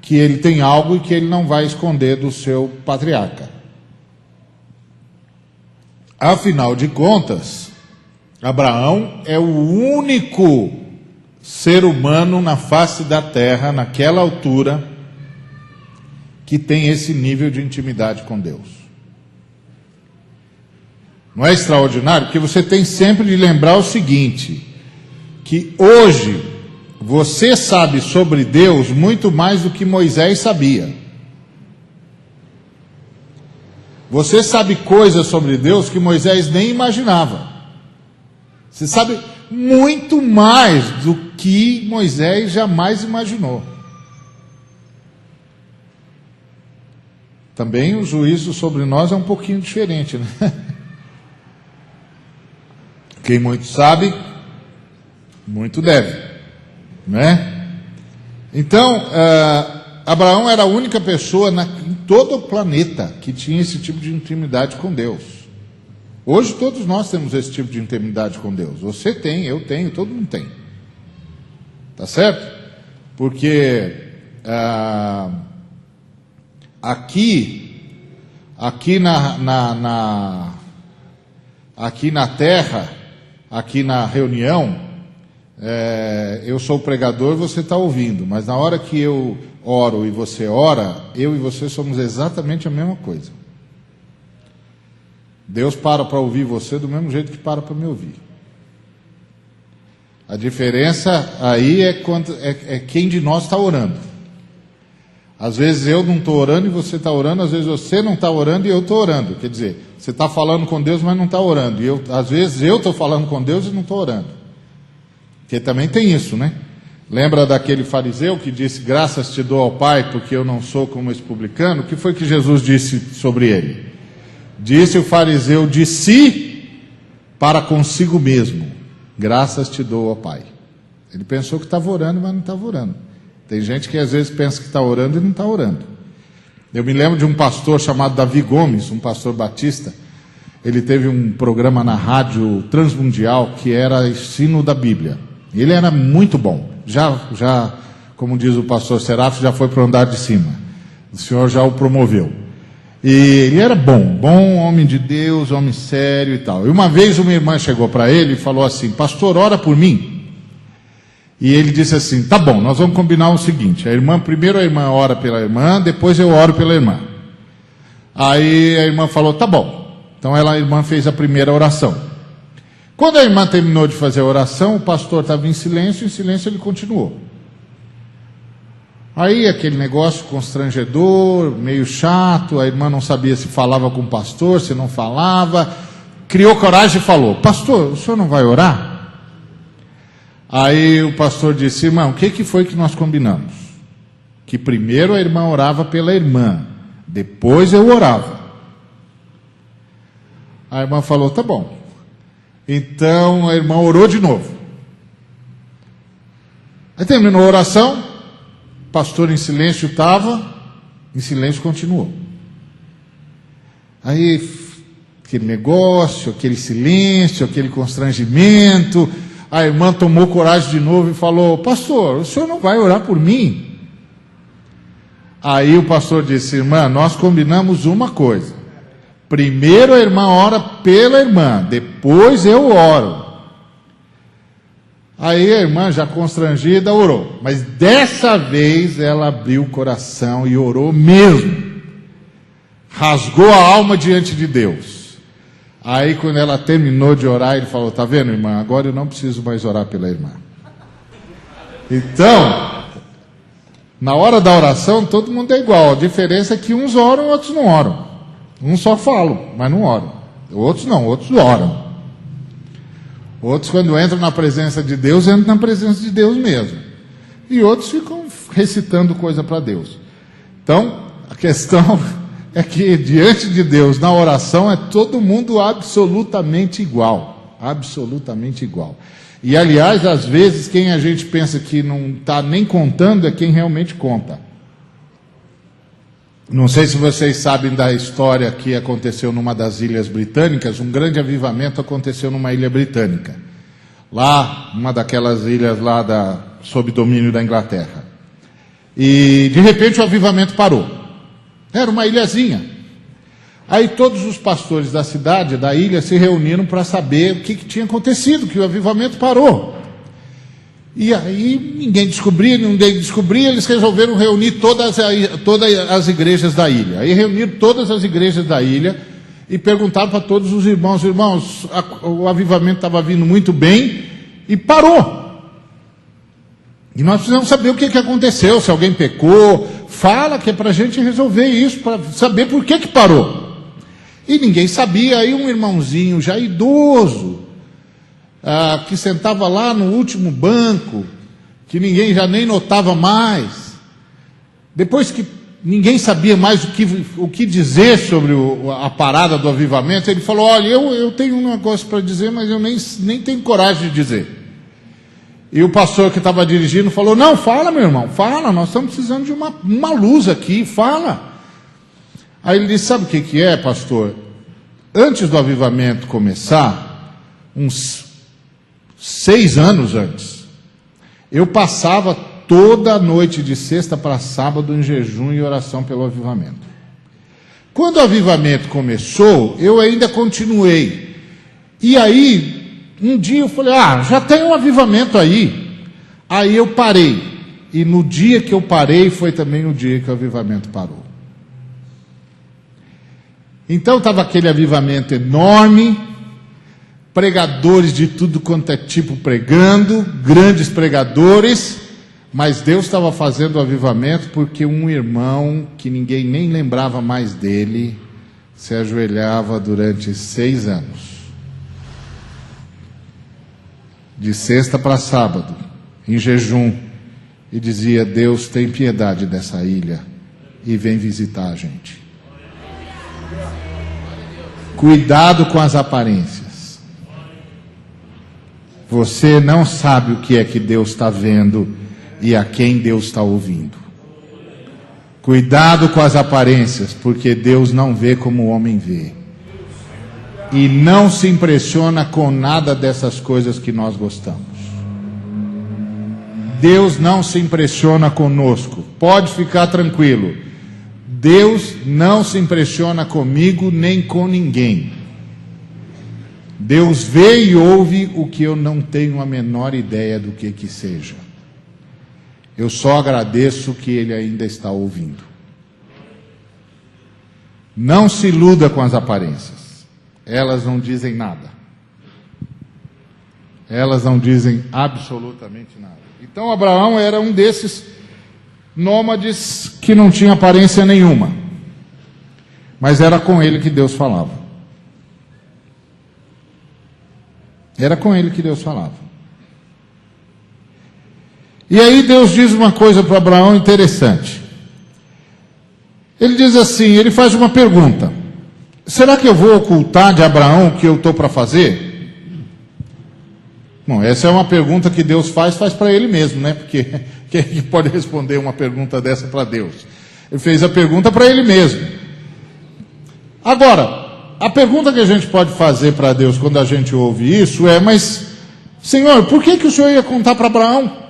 que ele tem algo e que ele não vai esconder do seu patriarca. Afinal de contas, Abraão é o único ser humano na face da terra, naquela altura, que tem esse nível de intimidade com Deus. Não é extraordinário? Porque você tem sempre de lembrar o seguinte, que hoje você sabe sobre Deus muito mais do que Moisés sabia. Você sabe coisas sobre Deus que Moisés nem imaginava. Você sabe muito mais do que Moisés jamais imaginou. Também o juízo sobre nós é um pouquinho diferente, né? Quem muito sabe, muito deve, né? Então, Abraão era a única pessoa em todo o planeta que tinha esse tipo de intimidade com Deus. Hoje todos nós temos esse tipo de intimidade com Deus. Você tem, eu tenho, todo mundo tem. Tá certo? Porque aqui na terra, aqui na reunião, eu sou o pregador, você está ouvindo, mas na hora que eu oro e você ora, eu e você somos exatamente a mesma coisa. Deus para ouvir você do mesmo jeito que para me ouvir. A diferença aí é quem de nós está orando. Às vezes eu não estou orando e você está orando, às vezes você não está orando e eu estou orando. Quer dizer, você está falando com Deus, mas não está orando. E às vezes eu estou falando com Deus e não estou orando. Porque também tem isso, né? Lembra daquele fariseu que disse, graças te dou ao Pai, porque eu não sou como esse publicano? O que foi que Jesus disse sobre ele? Disse o fariseu de si para consigo mesmo, graças te dou ao Pai. Ele pensou que estava orando, mas não estava orando. Tem gente que às vezes pensa que está orando e não está orando. Eu me lembro de um pastor chamado Davi Gomes, um pastor batista. Ele teve um programa na rádio Transmundial que era ensino da Bíblia. Ele era muito bom. Já, como diz o pastor Serafo, já foi para o andar de cima. O Senhor já o promoveu. E ele era bom homem de Deus, homem sério e tal. E uma vez uma irmã chegou para ele e falou assim, pastor, ora por mim. E ele disse assim, tá bom, nós vamos combinar o seguinte, primeiro a irmã ora pela irmã, depois eu oro pela irmã. Aí a irmã falou, tá bom. Então a irmã fez a primeira oração. Quando a irmã terminou de fazer a oração, o pastor estava em silêncio ele continuou. Aí aquele negócio constrangedor, meio chato, a irmã não sabia se falava com o pastor, se não falava, criou coragem e falou: pastor, o senhor não vai orar? Aí o pastor disse: irmão, o que foi que nós combinamos? Que primeiro a irmã orava pela irmã, depois eu orava. A irmã falou: tá bom. Então a irmã orou de novo. Aí terminou a oração, o pastor em silêncio estava, em silêncio continuou. Aí aquele negócio, aquele silêncio, aquele constrangimento, a irmã tomou coragem de novo e falou: pastor, o senhor não vai orar por mim? Aí o pastor disse: irmã, nós combinamos uma coisa. Primeiro a irmã ora pela irmã, depois eu oro. Aí a irmã, já constrangida, orou. Mas dessa vez ela abriu o coração e orou mesmo. Rasgou a alma diante de Deus. Aí quando ela terminou de orar, ele falou: tá vendo, irmã, agora eu não preciso mais orar pela irmã. Então, na hora da oração todo mundo é igual. A diferença é que uns oram e outros não oram. Uns só falam, mas não oram. Outros não, outros oram. Outros, quando entram na presença de Deus, entram na presença de Deus mesmo. E outros ficam recitando coisa para Deus. Então, a questão é que diante de Deus, na oração, é todo mundo absolutamente igual. Absolutamente igual. E, aliás, às vezes, quem a gente pensa que não está nem contando é quem realmente conta. Não sei se vocês sabem da história que aconteceu numa das ilhas britânicas. Um grande avivamento aconteceu numa ilha britânica. Lá, uma daquelas ilhas lá sob domínio da Inglaterra. E, de repente, o avivamento parou. Era uma ilhazinha. Aí todos os pastores da cidade, da ilha, se reuniram para saber o que tinha acontecido, que o avivamento parou. E aí ninguém descobria, eles resolveram reunir todas as igrejas da ilha. Aí reuniram todas as igrejas da ilha e perguntaram para todos os irmãos: irmãos, o avivamento estava vindo muito bem e parou. E nós precisamos saber o que aconteceu, se alguém pecou. Fala que é para a gente resolver isso, para saber por que parou. E ninguém sabia. Aí um irmãozinho já idoso, que sentava lá no último banco, que ninguém já nem notava mais, depois que ninguém sabia mais o que dizer sobre a parada do avivamento, ele falou: olha, eu tenho um negócio para dizer, mas eu nem tenho coragem de dizer. E o pastor que estava dirigindo falou: não, fala, meu irmão, fala, nós estamos precisando de uma luz aqui, fala. Aí ele disse: sabe o que é, pastor? Antes do avivamento começar, uns 6 anos antes, eu passava toda a noite de sexta para sábado em jejum e oração pelo avivamento. Quando o avivamento começou, eu ainda continuei. E aí, um dia eu falei: já tem um avivamento aí. Aí eu parei. E no dia que eu parei, foi também o dia que o avivamento parou. Então estava aquele avivamento enorme, pregadores de tudo quanto é tipo pregando, grandes pregadores, mas Deus estava fazendo o avivamento porque um irmão, que ninguém nem lembrava mais dele, se ajoelhava durante 6 anos. De sexta para sábado, em jejum, e dizia: Deus, tem piedade dessa ilha e vem visitar a gente. Cuidado com as aparências. Você não sabe o que é que Deus está vendo e a quem Deus está ouvindo. Cuidado com as aparências, porque Deus não vê como o homem vê. E não se impressiona com nada dessas coisas que nós gostamos. Deus não se impressiona conosco. Pode ficar tranquilo. Deus não se impressiona comigo nem com ninguém. Deus vê e ouve o que eu não tenho a menor ideia do que seja. Eu só agradeço que Ele ainda está ouvindo. Não se iluda com as aparências. Elas não dizem nada. Elas não dizem absolutamente nada. Então Abraão era um desses nômades que não tinha aparência nenhuma. Mas era com ele que Deus falava. Era com ele que Deus falava. E aí Deus diz uma coisa para Abraão interessante. Ele diz assim, ele faz uma pergunta. Será que eu vou ocultar de Abraão o que eu estou para fazer? Bom, essa é uma pergunta que Deus faz para ele mesmo, né? Porque quem é que pode responder uma pergunta dessa para Deus? Ele fez a pergunta para ele mesmo. Agora, a pergunta que a gente pode fazer para Deus quando a gente ouve isso é, mas, Senhor, por que o Senhor ia contar para Abraão?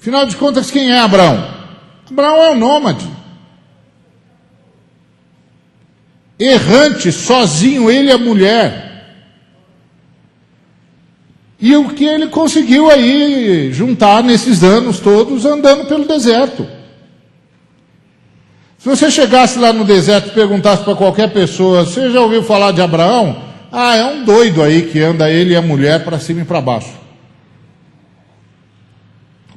Afinal de contas, quem é Abraão? Abraão é um nômade. Errante, sozinho, ele e a mulher. E o que ele conseguiu aí juntar nesses anos todos andando pelo deserto. Se você chegasse lá no deserto e perguntasse para qualquer pessoa, você já ouviu falar de Abraão? Ah, é um doido aí que anda ele e a mulher para cima e para baixo.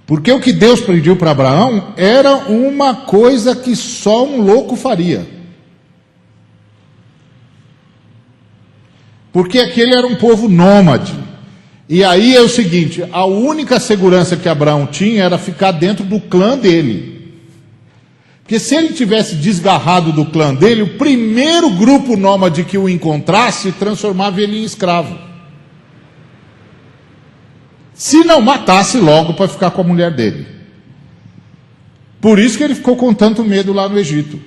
Porque o que Deus pediu para Abraão era uma coisa que só um louco faria. Porque aquele era um povo nômade. E aí é o seguinte, a única segurança que Abraão tinha era ficar dentro do clã dele. Porque se ele tivesse desgarrado do clã dele, o primeiro grupo nômade que o encontrasse, transformava ele em escravo. Se não matasse logo para ficar com a mulher dele. Por isso que ele ficou com tanto medo lá no Egito.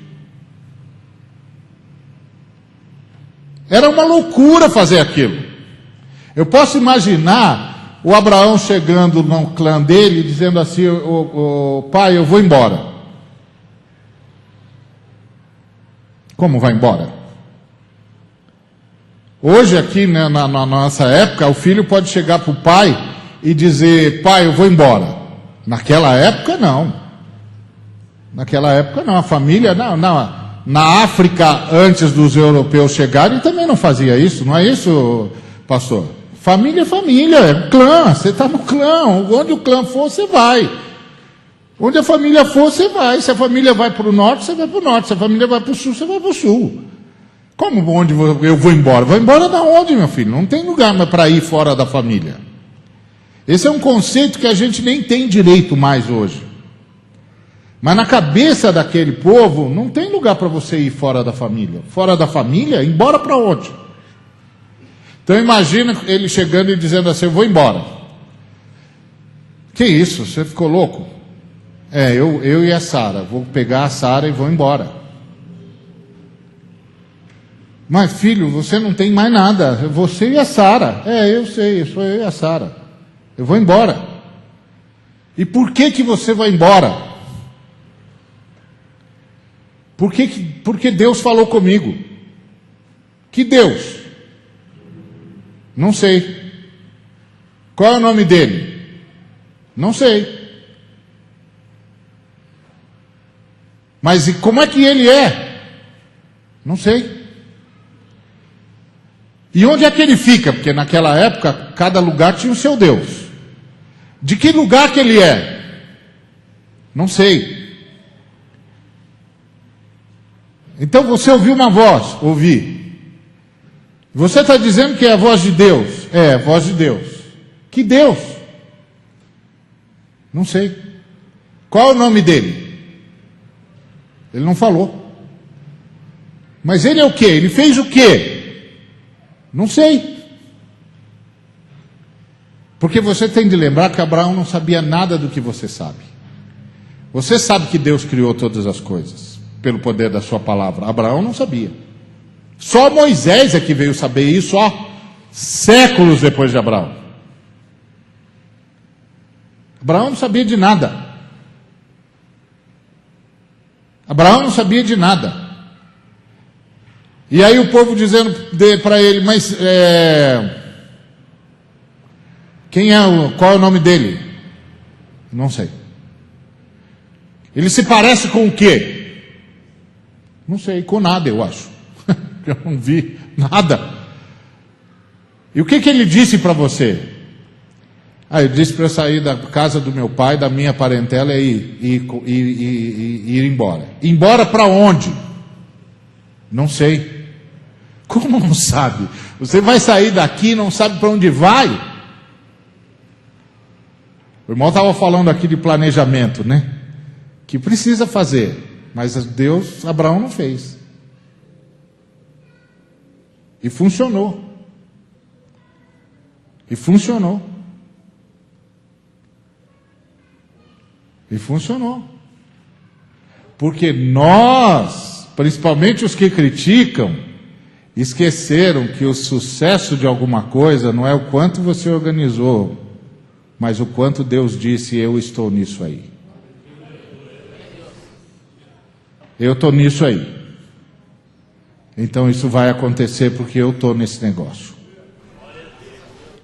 Era uma loucura fazer aquilo. Eu posso imaginar o Abraão chegando no clã dele e dizendo assim, pai, eu vou embora. Como vai embora? Hoje aqui, né, na nossa época, o filho pode chegar para o pai e dizer, pai, eu vou embora. Naquela época não. Naquela época não, a família não. Na África, antes dos europeus chegarem, também não fazia isso, não é isso, pastor? Família é família, é clã, você está no clã, onde o clã for, você vai. Onde a família for, você vai. Se a família vai para o norte, você vai para o norte. Se a família vai para o sul, você vai para o sul. Como onde eu vou embora? Vou embora da onde, meu filho? Não tem lugar para ir fora da família. Esse é um conceito que a gente nem tem direito mais hoje. Mas na cabeça daquele povo, não tem lugar para você ir fora da família. Fora da família, embora para onde? Então imagina ele chegando e dizendo assim, eu vou embora. Que isso? Você ficou louco? Eu e a Sara, vou pegar a Sara e vou embora. Mas filho, você não tem mais nada, você e a Sara. Eu sei, sou eu e a Sara. Eu vou embora. E por que você vai embora? Porque Deus falou comigo. Que Deus? Não sei. Qual é o nome dele? Não sei. Mas e como é que ele é? Não sei. E onde é que ele fica? Porque naquela época, cada lugar tinha o seu Deus. De que lugar que ele é? Não sei. Então você ouviu uma voz? Ouvi. Você está dizendo que é a voz de Deus? É, a voz de Deus. Que Deus? Não sei. Qual é o nome dele? Ele não falou. Mas ele é o quê? Ele fez o quê? Não sei. Porque você tem de lembrar que Abraão não sabia nada do que você sabe. Você sabe que Deus criou todas as coisas pelo poder da sua palavra. Abraão não sabia. Só Moisés é que veio saber isso, séculos depois de Abraão. Abraão não sabia de nada. Abraão não sabia de nada. E aí o povo dizendo para ele, mas qual é o nome dele? Não sei. Ele se parece com o quê? Não sei, com nada, eu acho. Eu não vi nada. E o que ele disse para você? Ele disse para eu sair da casa do meu pai, da minha parentela e ir embora. Embora para onde? Não sei. Como não sabe? Você vai sair daqui e não sabe para onde vai? O irmão estava falando aqui de planejamento, né? Que precisa fazer, mas Abraão não fez. E funcionou. E funcionou. E funcionou. Porque nós, principalmente os que criticam, esqueceram que o sucesso de alguma coisa não é o quanto você organizou, mas o quanto Deus disse: eu estou nisso aí. Eu estou nisso aí. Então isso vai acontecer porque eu estou nesse negócio.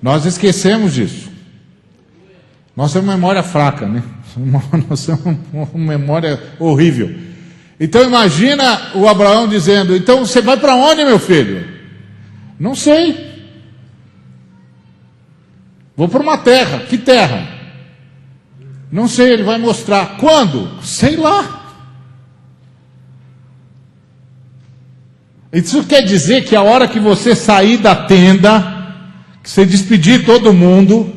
Nós esquecemos disso. Nós temos memória fraca, né? Nós temos uma memória horrível. Então imagina o Abraão dizendo: então você vai para onde, meu filho? Não sei. Vou para uma terra. Que terra? Não sei, ele vai mostrar. Quando? Sei lá. Isso quer dizer que a hora que você sair da tenda, que você despedir todo mundo,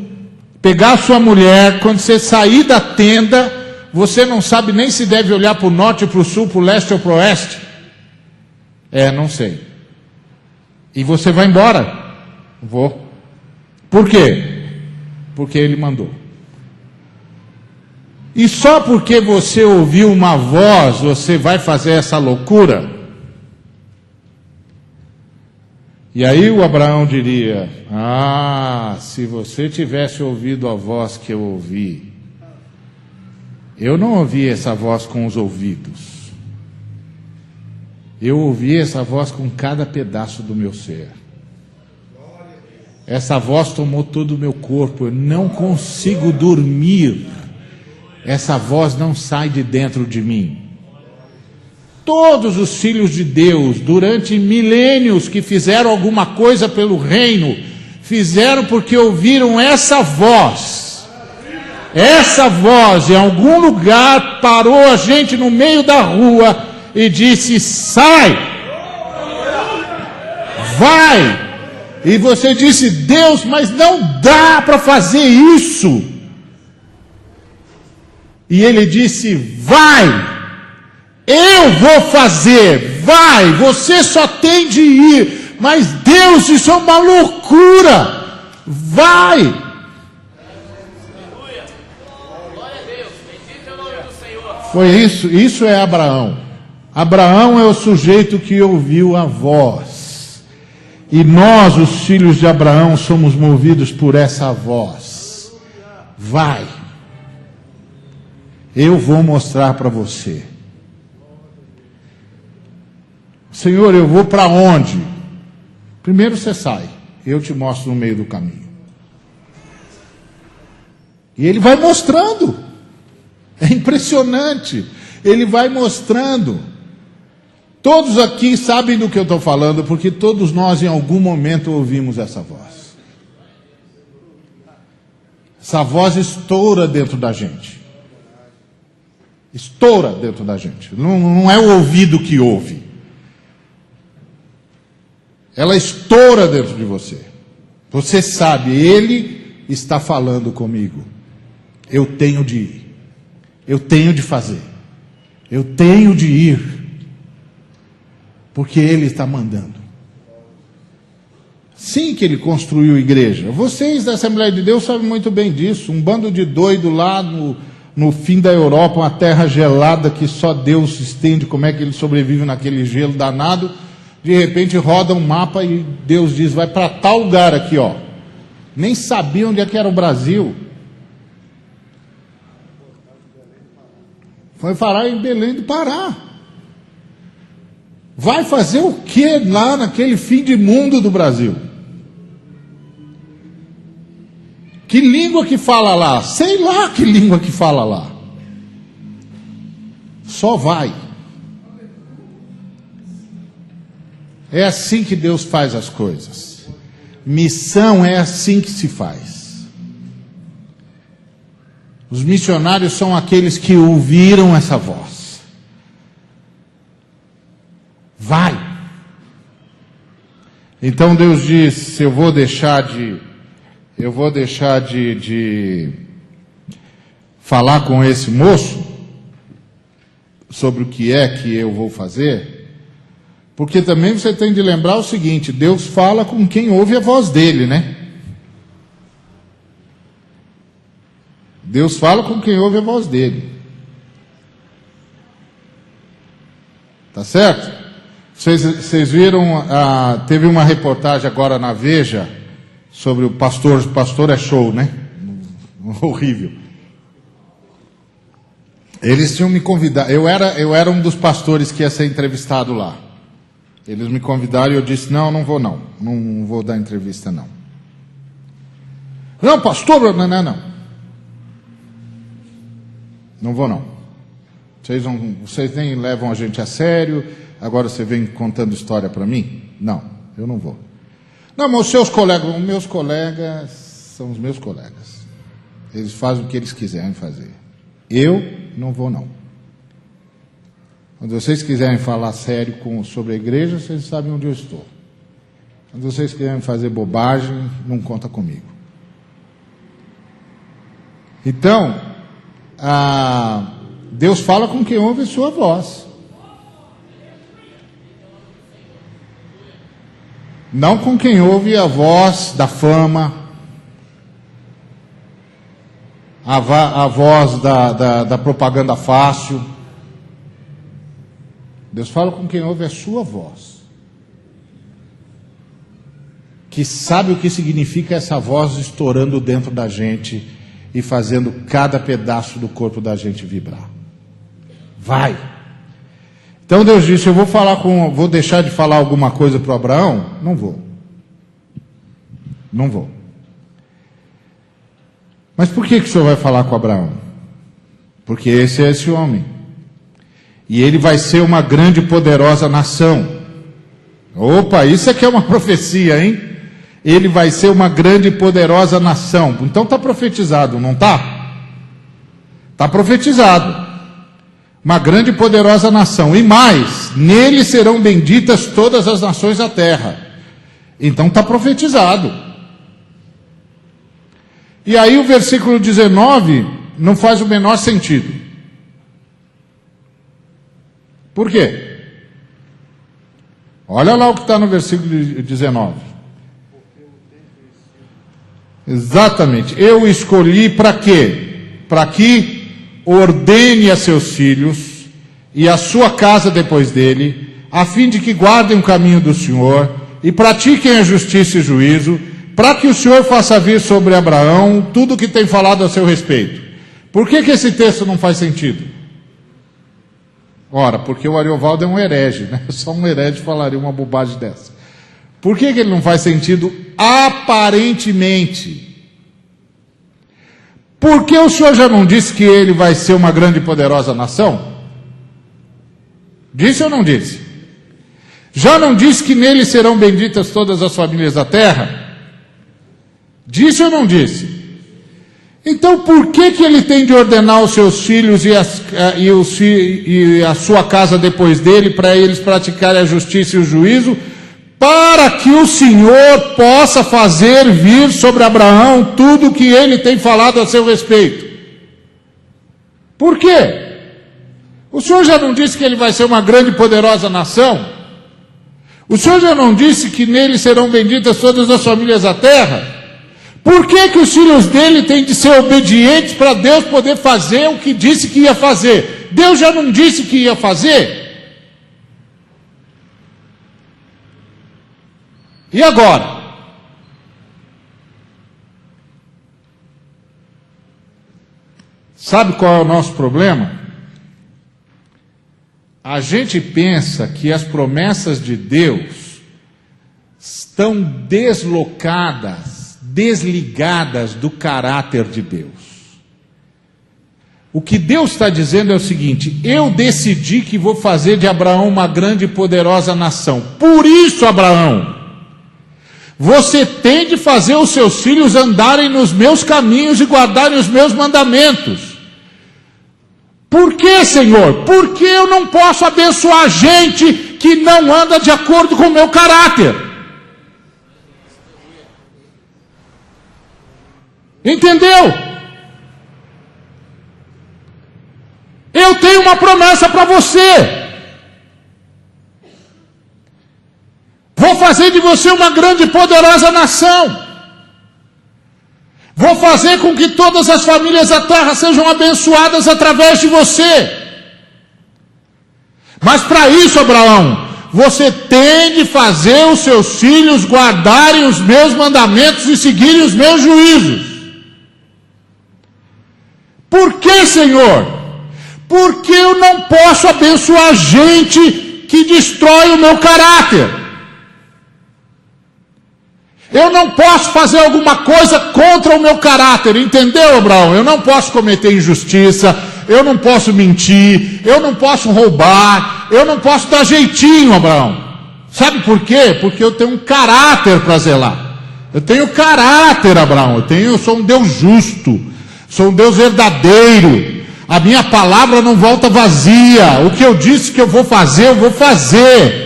pegar a sua mulher, quando você sair da tenda, você não sabe nem se deve olhar para o norte, para o sul, para o leste ou para o oeste? Não sei. E você vai embora? Vou. Por quê? Porque ele mandou. E só porque você ouviu uma voz, você vai fazer essa loucura? E aí o Abraão diria: se você tivesse ouvido a voz que eu ouvi. Eu não ouvi essa voz com os ouvidos. Eu ouvi essa voz com cada pedaço do meu ser. Essa voz tomou todo o meu corpo. Eu não consigo dormir. Essa voz não sai de dentro de mim. Todos os filhos de Deus, durante milênios que fizeram alguma coisa pelo reino, fizeram porque ouviram essa voz. Essa voz, em algum lugar, parou a gente no meio da rua e disse: sai, vai. E você disse: Deus, mas não dá para fazer isso. E ele disse: vai. Eu vou fazer, vai, você só tem de ir, mas Deus, isso é uma loucura, vai. Foi isso é Abraão. Abraão é o sujeito que ouviu a voz, e nós, os filhos de Abraão, somos movidos por essa voz. Vai, eu vou mostrar para você. Senhor, eu vou para onde? Primeiro você sai, eu te mostro no meio do caminho. E ele vai mostrando. É impressionante. Ele vai mostrando. Todos aqui sabem do que eu estou falando, porque todos nós em algum momento ouvimos essa voz. Essa voz estoura dentro da gente. Estoura dentro da gente. Não é o ouvido que ouve. Ela estoura dentro de você. Você sabe, ele está falando comigo. Eu tenho de ir. Eu tenho de fazer. Eu tenho de ir. Porque ele está mandando. Sim que ele construiu igreja. Vocês da Assembleia de Deus sabem muito bem disso. Um bando de doido lá no fim da Europa, uma terra gelada que só Deus entende como é que ele sobrevive naquele gelo danado. De repente roda um mapa e Deus diz: vai para tal lugar aqui, ó. Nem sabia onde é que era o Brasil. Foi parar em Belém do Pará. Vai fazer o que lá naquele fim de mundo do Brasil? Que língua que fala lá? Sei lá que língua que fala lá. Só vai. É assim que Deus faz as coisas. Missão é assim que se faz. Os missionários são aqueles que ouviram essa voz. Vai. Então Deus disse: eu vou deixar de falar com esse moço sobre o que é que eu vou fazer, porque também você tem de lembrar o seguinte: Deus fala com quem ouve a voz dele, né? Deus fala com quem ouve a voz dele. Tá certo? Vocês viram, teve uma reportagem agora na Veja sobre o pastor é show, né? Horrível. Eles tinham me convidado, eu era um dos pastores que ia ser entrevistado lá. Eles me convidaram e eu disse: não vou não vou dar entrevista não. Não, pastor, não vou não. Vocês nem levam a gente a sério, agora você vem contando história para mim? Não, eu não vou. Não, mas os meus colegas são os meus colegas. Eles fazem o que eles quiserem fazer. Eu não vou não. Quando vocês quiserem falar sério sobre a igreja, vocês sabem onde eu estou. Quando vocês quiserem fazer bobagem, não conta comigo. Então, Deus fala com quem ouve a sua voz. Não com quem ouve a voz da fama, a voz da propaganda fácil. Deus fala com quem ouve a sua voz, que sabe o que significa essa voz estourando dentro da gente e fazendo cada pedaço do corpo da gente vibrar. Vai. Então Deus disse: eu vou deixar de falar alguma coisa para Abraão? Não vou. Mas por que o Senhor vai falar com Abraão? Porque esse é esse homem. E ele vai ser uma grande e poderosa nação. Opa, isso aqui é uma profecia, hein? Ele vai ser uma grande e poderosa nação. Então está profetizado, não está? Está profetizado. Uma grande e poderosa nação. E mais, nele serão benditas todas as nações da terra. Então está profetizado. E aí o versículo 19 não faz o menor sentido. Por quê? Olha lá o que está no versículo 19. Exatamente. Eu escolhi para quê? Para que ordene a seus filhos e a sua casa depois dele, a fim de que guardem o caminho do Senhor e pratiquem a justiça e juízo, para que o Senhor faça vir sobre Abraão tudo o que tem falado a seu respeito. Por que esse texto não faz sentido? Ora, porque o Ariovaldo é um herege, né? Só um herege falaria uma bobagem dessa. Por que ele não faz sentido aparentemente? Porque o Senhor já não disse que ele vai ser uma grande e poderosa nação? Disse ou não disse? Já não disse que nele serão benditas todas as famílias da terra? Disse ou não disse? Então por que ele tem de ordenar os seus filhos e a sua casa depois dele, para eles praticarem a justiça e o juízo, para que o Senhor possa fazer vir sobre Abraão tudo o que ele tem falado a seu respeito? Por quê? O Senhor já não disse que ele vai ser uma grande e poderosa nação? O Senhor já não disse que nele serão benditas todas as famílias da terra? Por que os filhos dele têm de ser obedientes para Deus poder fazer o que disse que ia fazer? Deus já não disse que ia fazer? E agora? Sabe qual é o nosso problema? A gente pensa que as promessas de Deus estão desligadas do caráter de Deus. O que Deus está dizendo é o seguinte: eu decidi que vou fazer de Abraão uma grande e poderosa nação. Por isso, Abraão, Você tem de fazer os seus filhos andarem nos meus caminhos e guardarem os meus mandamentos. Por que, Senhor? Porque eu não posso abençoar gente que não anda de acordo com o meu caráter. Entendeu? Eu tenho uma promessa para você. Vou fazer de você uma grande e poderosa nação. Vou fazer com que todas as famílias da terra sejam abençoadas através de você. Mas para isso, Abraão, você tem de fazer os seus filhos guardarem os meus mandamentos e seguirem os meus juízos. Por que, Senhor? Porque eu não posso abençoar gente que destrói o meu caráter. Eu não posso fazer alguma coisa contra o meu caráter, entendeu, Abraão? Eu não posso cometer injustiça, eu não posso mentir, eu não posso roubar, eu não posso dar jeitinho, Abraão. Sabe por quê? Porque eu tenho um caráter para zelar. Eu tenho caráter, Abraão. Eu sou um Deus justo, sou um Deus verdadeiro. A minha palavra não volta vazia. O que eu disse que eu vou fazer, eu vou fazer.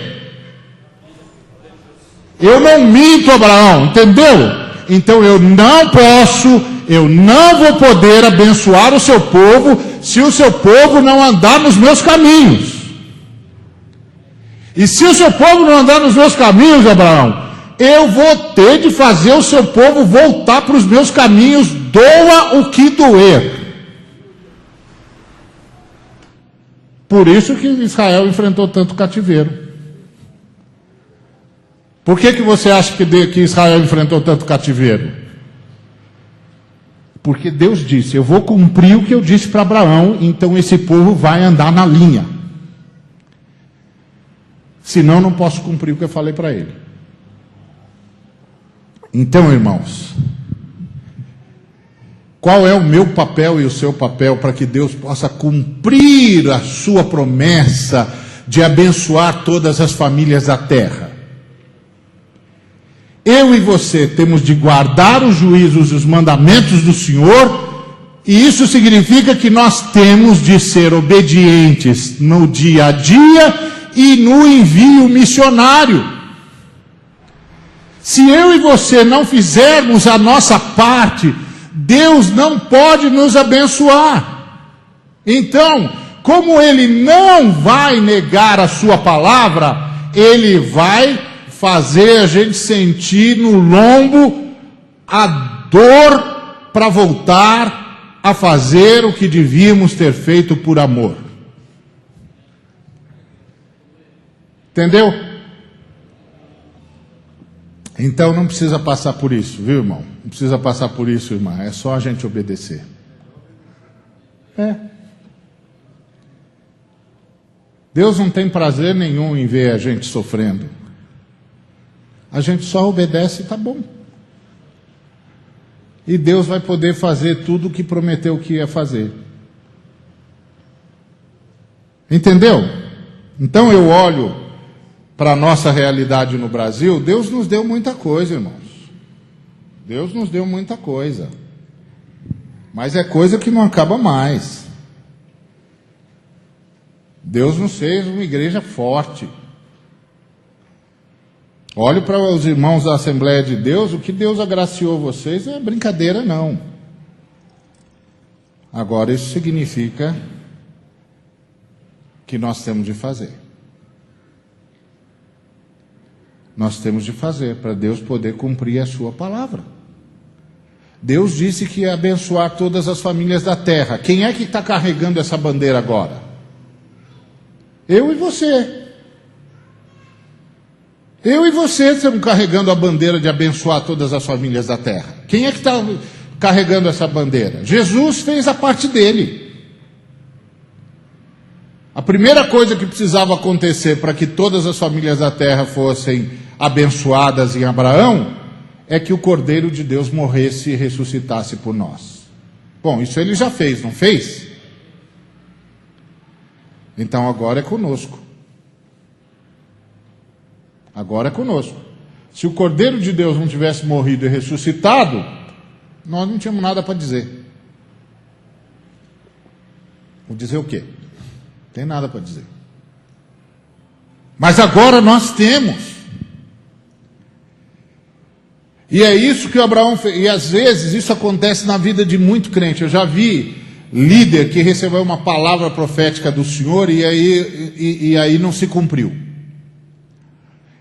Eu não minto, Abraão, entendeu? Então eu não vou poder abençoar o seu povo, se o seu povo não andar nos meus caminhos. E se o seu povo não andar nos meus caminhos, Abraão, eu vou ter de fazer o seu povo voltar para os meus caminhos, doa o que doer. Por isso que Israel enfrentou tanto cativeiro. Por que você acha que Israel enfrentou tanto cativeiro? Porque Deus disse, eu vou cumprir o que eu disse para Abraão, então esse povo vai andar na linha. Senão não posso cumprir o que eu falei para ele. Então, irmãos, qual é o meu papel e o seu papel para que Deus possa cumprir a sua promessa de abençoar todas as famílias da terra? Eu e você temos de guardar os juízos e os mandamentos do Senhor, e isso significa que nós temos de ser obedientes no dia a dia e no envio missionário. Se eu e você não fizermos a nossa parte, Deus não pode nos abençoar. Então, como Ele não vai negar a sua palavra, Ele vai fazer a gente sentir no lombo a dor para voltar a fazer o que devíamos ter feito por amor. Entendeu? Então não precisa passar por isso, viu, irmão? Não precisa passar por isso, irmã. É só a gente obedecer. Deus não tem prazer nenhum em ver a gente sofrendo. A gente só obedece e está bom. E Deus vai poder fazer tudo o que prometeu que ia fazer. Entendeu? Então eu olho para a nossa realidade no Brasil. Deus nos deu muita coisa, irmãos. Deus nos deu muita coisa. Mas é coisa que não acaba mais. Deus nos fez uma igreja forte. Olhe para os irmãos da Assembleia de Deus, o que Deus agraciou vocês é brincadeira não. Agora isso significa que nós temos de fazer. Nós temos de fazer para Deus poder cumprir a sua palavra. Deus disse que ia abençoar todas as famílias da terra. Quem é que está carregando essa bandeira agora? Eu e você. Eu e você estamos carregando a bandeira de abençoar todas as famílias da terra. Quem é que está carregando essa bandeira? Jesus fez a parte dele. A primeira coisa que precisava acontecer para que todas as famílias da terra fossem abençoadas em Abraão é que o Cordeiro de Deus morresse e ressuscitasse por nós. Bom, isso ele já fez, não fez? Então agora é conosco. Agora é conosco. Se o Cordeiro de Deus não tivesse morrido e ressuscitado, nós não tínhamos nada para dizer. Vou dizer o quê? Não tem nada para dizer. Mas agora nós temos. E é isso que o Abraão fez. E às vezes isso acontece na vida de muito crente. Eu já vi líder que recebeu uma palavra profética do Senhor e aí não se cumpriu.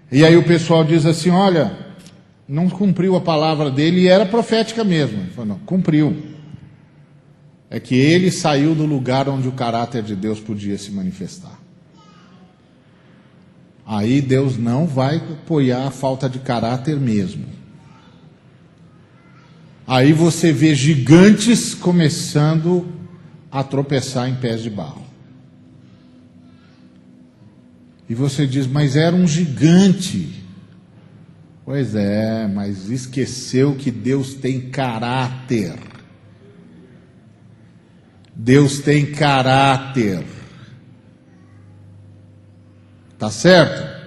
E aí o pessoal diz assim, olha, não cumpriu a palavra dele, e era profética mesmo. Ele falou, não, cumpriu. É que ele saiu do lugar onde o caráter de Deus podia se manifestar. Aí Deus não vai apoiar a falta de caráter mesmo. Aí você vê gigantes começando a tropeçar em pés de barro. E você diz, mas era um gigante. Pois é, mas esqueceu que Deus tem caráter. Deus tem caráter. Tá certo?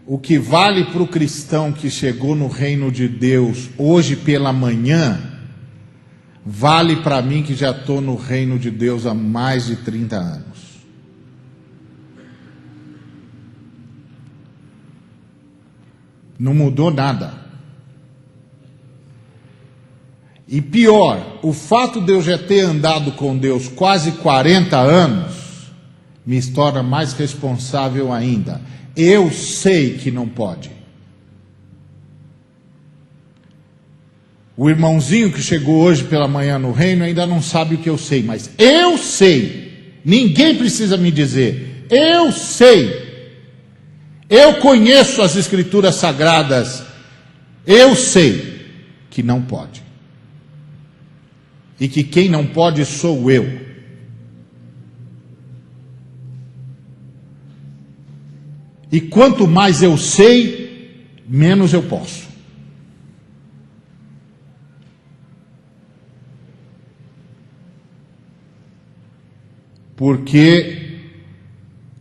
O que vale para o cristão que chegou no reino de Deus hoje pela manhã, vale para mim que já estou no reino de Deus há mais de 30 anos. Não mudou nada. E pior, o fato de eu já ter andado com Deus quase 40 anos, me torna mais responsável ainda. Eu sei que não pode. O irmãozinho que chegou hoje pela manhã no reino ainda não sabe o que eu sei, mas eu sei. Ninguém precisa me dizer. Eu sei. Eu conheço as Escrituras Sagradas. Eu sei que não pode. E que quem não pode sou eu. E quanto mais eu sei, menos eu posso. Porque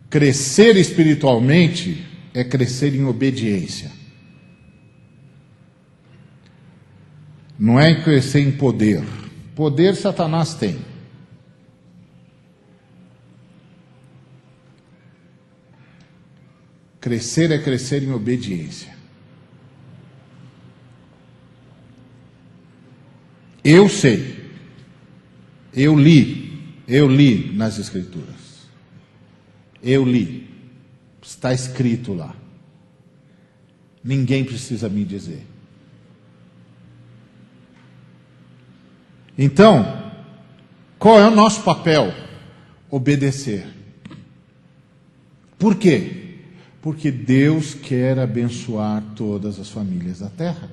crescer espiritualmente é crescer em obediência. Não é crescer em poder. Poder Satanás tem. Crescer é crescer em obediência. Eu sei. Eu li nas Escrituras. Eu li. Está escrito lá. Ninguém precisa me dizer. Então, qual é o nosso papel? Obedecer. Por quê? Porque Deus quer abençoar todas as famílias da terra.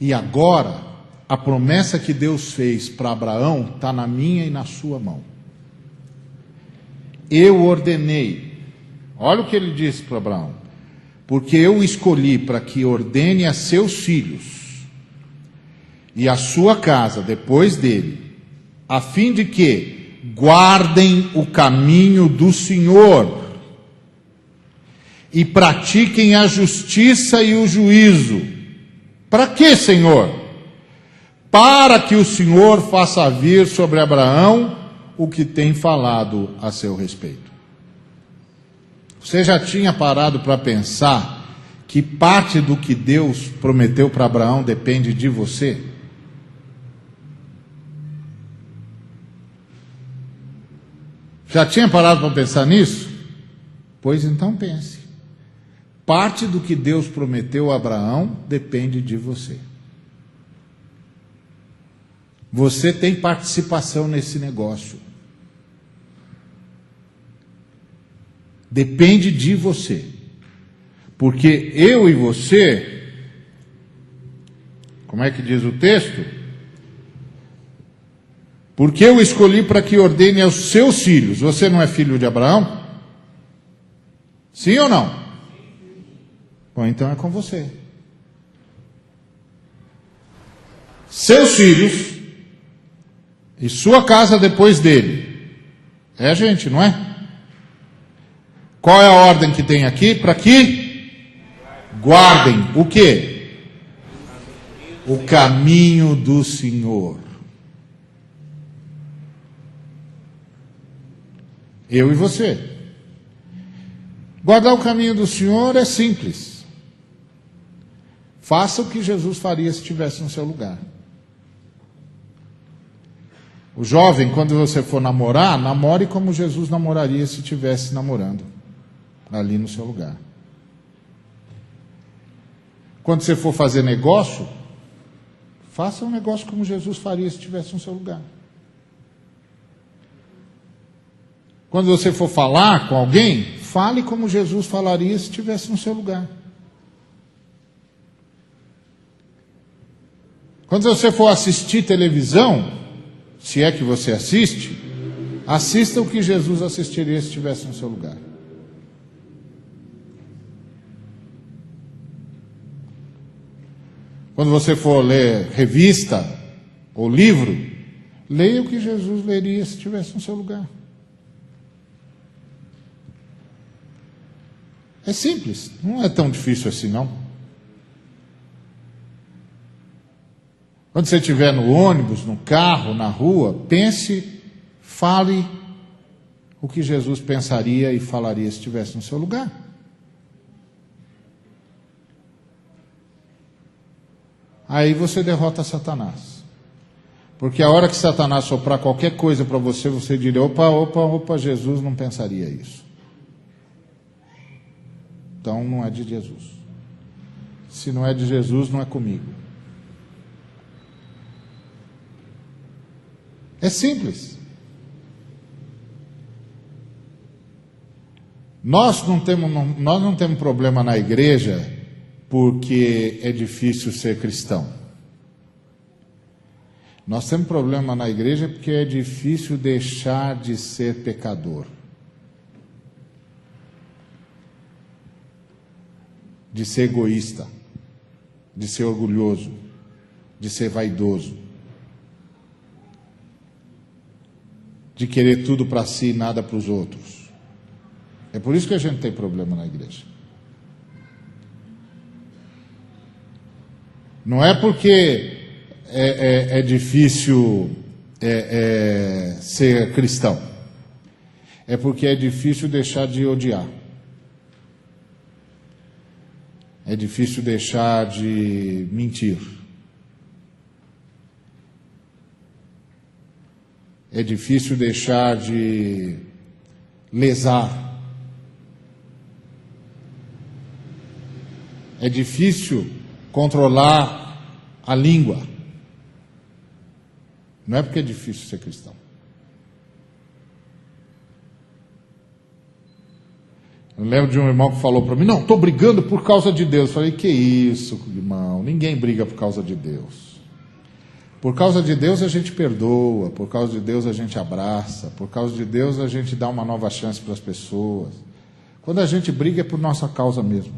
E agora, a promessa que Deus fez para Abraão está na minha e na sua mão. Eu ordenei. Olha o que ele disse para Abraão. Porque eu escolhi para que ordene a seus filhos e a sua casa depois dele, a fim de que guardem o caminho do Senhor e pratiquem a justiça e o juízo. Para quê, Senhor? Para que o Senhor faça vir sobre Abraão o que tem falado a seu respeito. Você já tinha parado para pensar que parte do que Deus prometeu para Abraão depende de você? Já tinha parado para pensar nisso? Pois então pense. Parte do que Deus prometeu a Abraão depende de você. Você tem participação nesse negócio. Depende de você. Porque eu e você, como é que diz o texto? Porque eu escolhi para que ordene aos seus filhos. Você não é filho de Abraão? Sim ou não? Bom, então é com você. Seus filhos e sua casa depois dele. É a gente, não é? Qual é a ordem que tem aqui? Para que Guardem o quê? O caminho do Senhor. Eu e você. Guardar o caminho do Senhor é simples. Faça o que Jesus faria se estivesse no seu lugar. O jovem, quando você for namorar, namore como Jesus namoraria se estivesse namorando, ali no seu lugar. Quando você for fazer negócio, faça um negócio como Jesus faria se estivesse no seu lugar. Quando você for falar com alguém, fale como Jesus falaria se estivesse no seu lugar. Quando você for assistir televisão, se é que você assiste, assista o que Jesus assistiria se estivesse no seu lugar. Quando você for ler revista ou livro, leia o que Jesus leria se estivesse no seu lugar. É simples, não é tão difícil assim não. Quando você estiver no ônibus, no carro, na rua, pense, fale o que Jesus pensaria e falaria se estivesse no seu lugar. Aí você derrota Satanás. Porque a hora que Satanás soprar qualquer coisa para você, você diria, opa, Jesus não pensaria isso. Então não é de Jesus. Se não é de Jesus, não é comigo. É simples. Nós não temos problema na igreja porque é difícil ser cristão. Nós temos problema na igreja porque é difícil deixar de ser pecador. De ser egoísta, de ser orgulhoso, de ser vaidoso, de querer tudo para si e nada para os outros. É por isso que a gente tem problema na igreja. Não é porque é difícil ser cristão, é porque é difícil deixar de odiar. É difícil deixar de mentir. É difícil deixar de lesar. É difícil controlar a língua. Não é porque é difícil ser cristão. Eu lembro de um irmão que falou para mim, não, estou brigando por causa de Deus. Eu falei, que isso, irmão, ninguém briga por causa de Deus. Por causa de Deus a gente perdoa, por causa de Deus a gente abraça, por causa de Deus a gente dá uma nova chance para as pessoas. Quando a gente briga é por nossa causa mesmo.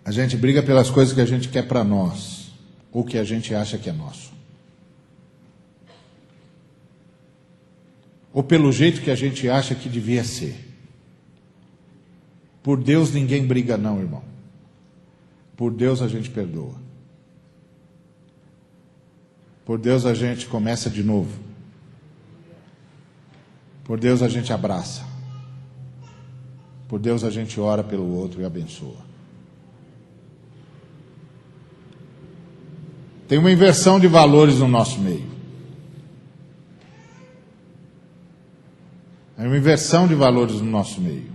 A gente briga pelas coisas que a gente quer para nós, ou que a gente acha que é nosso. Ou pelo jeito que a gente acha que devia ser. Por Deus ninguém briga não, irmão. Por Deus a gente perdoa. Por Deus a gente começa de novo. Por Deus a gente abraça. Por Deus a gente ora pelo outro e abençoa. Tem uma inversão de valores no nosso meio. É uma inversão de valores no nosso meio.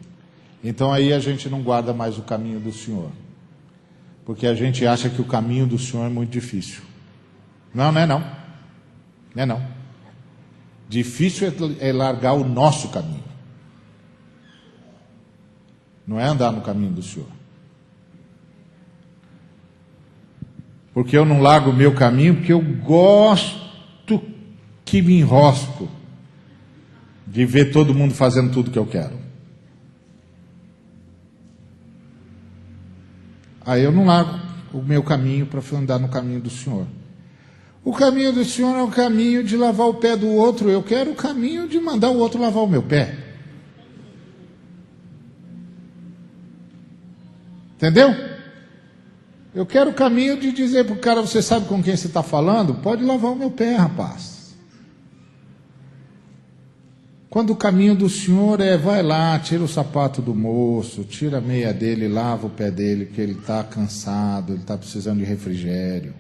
Então aí a gente não guarda mais o caminho do Senhor. Porque a gente acha que o caminho do Senhor é muito difícil. Não, não é não. Não é não. Difícil é largar o nosso caminho. Não é andar no caminho do Senhor. Porque eu não largo o meu caminho, porque eu gosto que me enrosco de ver todo mundo fazendo tudo que eu quero. Aí eu não largo o meu caminho para andar no caminho do Senhor. O caminho do Senhor é o caminho de lavar o pé do outro. Eu quero o caminho de mandar o outro lavar o meu pé. Entendeu? Eu quero o caminho de dizer para o cara, você sabe com quem você está falando? Pode lavar o meu pé, rapaz. Quando o caminho do Senhor é, vai lá, tira o sapato do moço, tira a meia dele, lava o pé dele, que ele está cansado, ele está precisando de refrigério.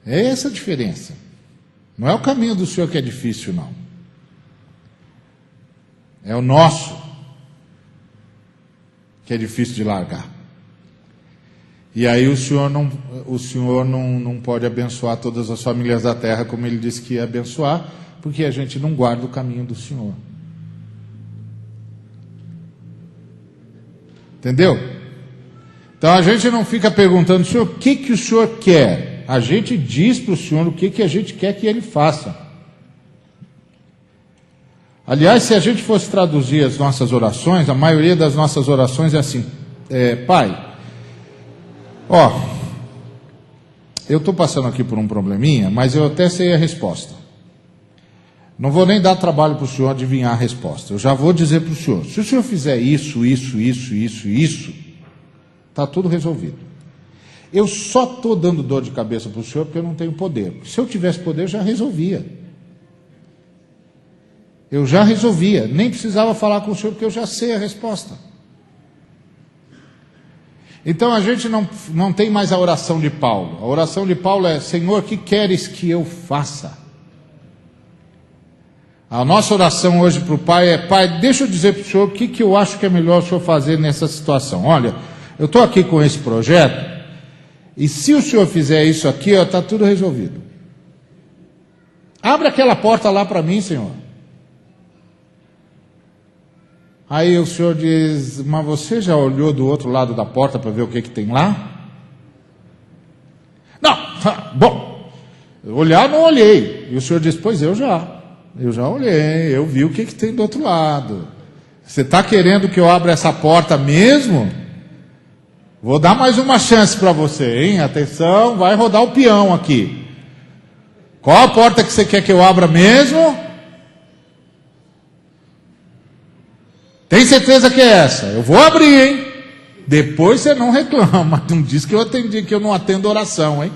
É essa a diferença. Não é o caminho do Senhor que é difícil, não. É o nosso que é difícil de largar. E aí o Senhor não pode abençoar todas as famílias da terra como Ele disse que ia abençoar, porque a gente não guarda o caminho do Senhor. Entendeu? Então a gente não fica perguntando, Senhor, o que o Senhor quer? A gente diz para o Senhor o que a gente quer que Ele faça. Aliás, se a gente fosse traduzir as nossas orações, a maioria das nossas orações é assim, Pai, eu estou passando aqui por um probleminha, mas eu até sei a resposta. Não vou nem dar trabalho para o Senhor adivinhar a resposta. Eu já vou dizer para o Senhor, se o Senhor fizer isso, está tudo resolvido. Eu só estou dando dor de cabeça para o Senhor porque eu não tenho poder. Se eu tivesse poder, eu já resolvia. Eu já resolvia. Nem precisava falar com o Senhor porque eu já sei a resposta. Então a gente não tem mais a oração de Paulo. A oração de Paulo é, Senhor, o que queres que eu faça? A nossa oração hoje para o Pai é, Pai, deixa eu dizer para o Senhor o que eu acho que é melhor o Senhor fazer nessa situação. Olha, eu estou aqui com esse projeto, e se o Senhor fizer isso aqui, está tudo resolvido. Abre aquela porta lá para mim, Senhor. Aí o Senhor diz, mas você já olhou do outro lado da porta para ver o que tem lá? Não, bom, olhar não olhei. E o Senhor diz, pois eu já olhei, eu vi o que tem do outro lado. Você está querendo que eu abra essa porta mesmo? Vou dar mais uma chance para você, hein? Atenção, vai rodar o peão aqui. Qual a porta que você quer que eu abra mesmo? Tem certeza que é essa? Eu vou abrir, hein? Depois você não reclama. Não diz que eu atendi, que eu não atendo oração, hein?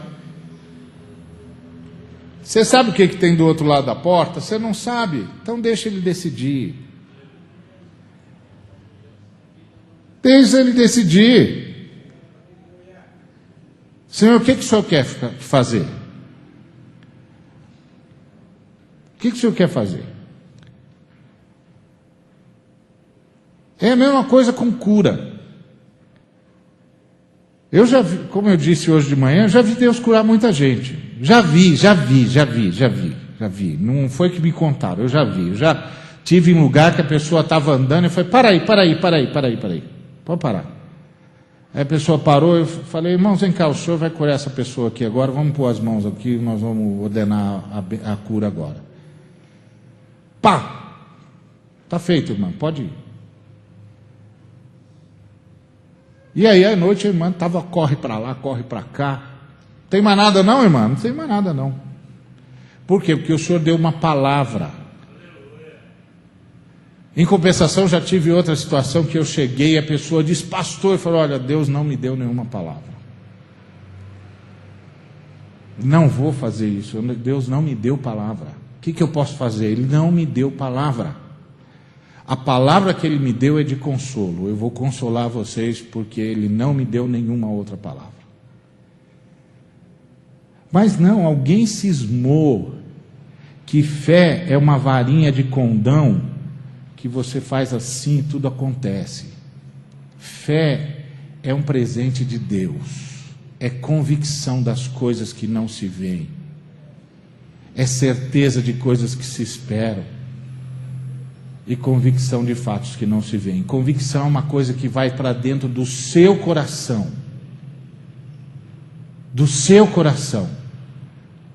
Você sabe o que tem do outro lado da porta? Você não sabe. Então deixa ele decidir. Deixa ele decidir. Senhor, o que o Senhor quer fazer? O que o Senhor quer fazer? É a mesma coisa com cura. Eu já vi, como eu disse hoje de manhã, já vi Deus curar muita gente. Já vi. Não foi que me contaram, eu já vi. Eu já tive em lugar que a pessoa estava andando e foi, para aí. Pode parar. Aí a pessoa parou, eu falei, irmãos, vem cá, o senhor vai curar essa pessoa aqui agora, vamos pôr as mãos aqui, nós vamos ordenar a cura agora. Pá! Está feito, irmão, pode ir. E aí, à noite, a irmã corre para lá, corre para cá. Tem mais nada não, irmã? Não tem mais nada não. Por quê? Porque o Senhor deu uma palavra. Em compensação, já tive outra situação que eu cheguei e a pessoa disse, pastor, eu falei, olha, Deus não me deu nenhuma palavra. Não vou fazer isso, Deus não me deu palavra. O que eu posso fazer? Ele não me deu palavra. A palavra que Ele me deu é de consolo. Eu vou consolar vocês porque Ele não me deu nenhuma outra palavra. Mas não, alguém cismou que fé é uma varinha de condão que você faz assim e tudo acontece. Fé é um presente de Deus. É convicção das coisas que não se veem. É certeza de coisas que se esperam. E convicção de fatos que não se veem. Convicção é uma coisa que vai para dentro do seu coração. Do seu coração.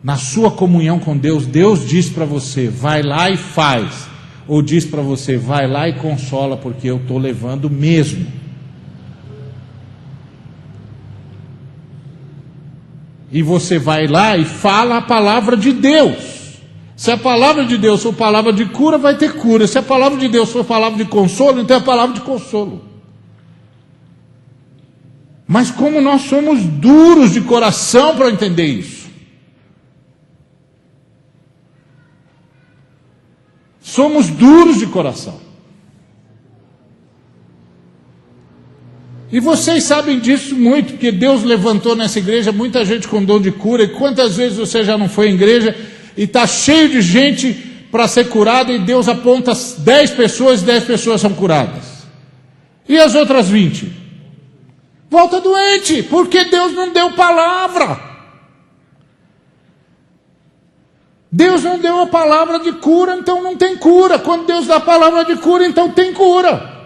Na sua comunhão com Deus, Deus diz para você, vai lá e faz. Ou diz para você, vai lá e consola, porque eu estou levando mesmo. E você vai lá e fala a palavra de Deus. Se a palavra de Deus for palavra de cura, vai ter cura. Se a palavra de Deus for palavra de consolo, então é a palavra de consolo. Mas como nós somos duros de coração para entender isso. Somos duros de coração. E vocês sabem disso muito, porque Deus levantou nessa igreja muita gente com dom de cura. E quantas vezes você já não foi em igreja e está cheio de gente para ser curada e Deus aponta 10 pessoas e 10 pessoas são curadas. E as outras 20? Volta doente, porque Deus não deu palavra. Deus não deu a palavra de cura, então não tem cura. Quando Deus dá a palavra de cura, então tem cura.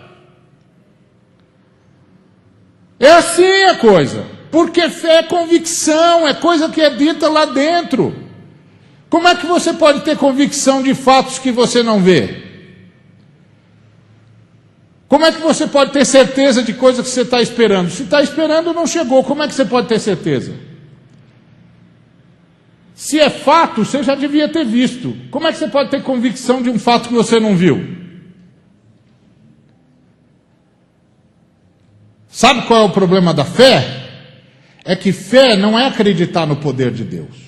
É assim a coisa. Porque fé é convicção, é coisa que é dita lá dentro. Como é que você pode ter convicção de fatos que você não vê? Como é que você pode ter certeza de coisa que você está esperando? Se está esperando, não chegou. Como é que você pode ter certeza? Se é fato, você já devia ter visto. Como é que você pode ter convicção de um fato que você não viu? Sabe qual é o problema da fé? É que fé não é acreditar no poder de Deus.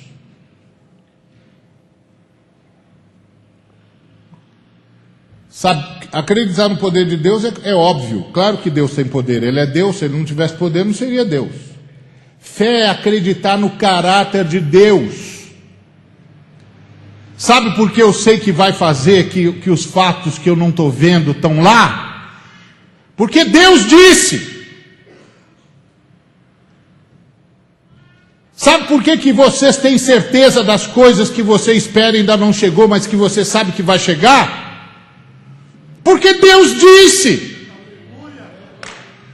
Sabe, acreditar no poder de Deus é óbvio. Claro que Deus tem poder. Ele é Deus. Se ele não tivesse poder, não seria Deus. Fé é acreditar no caráter de Deus. Sabe por que eu sei que vai fazer que os fatos que eu não estou vendo estão lá? Porque Deus disse. Sabe por que vocês têm certeza das coisas que você espera e ainda não chegou, mas que você sabe que vai chegar? Porque Deus disse.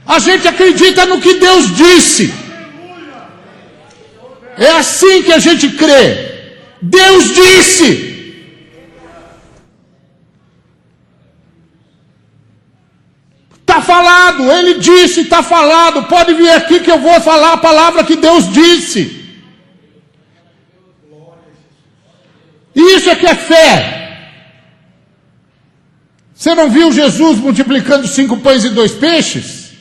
A gente acredita no que Deus disse. É assim que a gente crê. Deus disse. Está falado, Ele disse, está falado. Pode vir aqui que eu vou falar a palavra que Deus disse. Isso é que é fé. Você não viu Jesus multiplicando 5 pães e 2 peixes?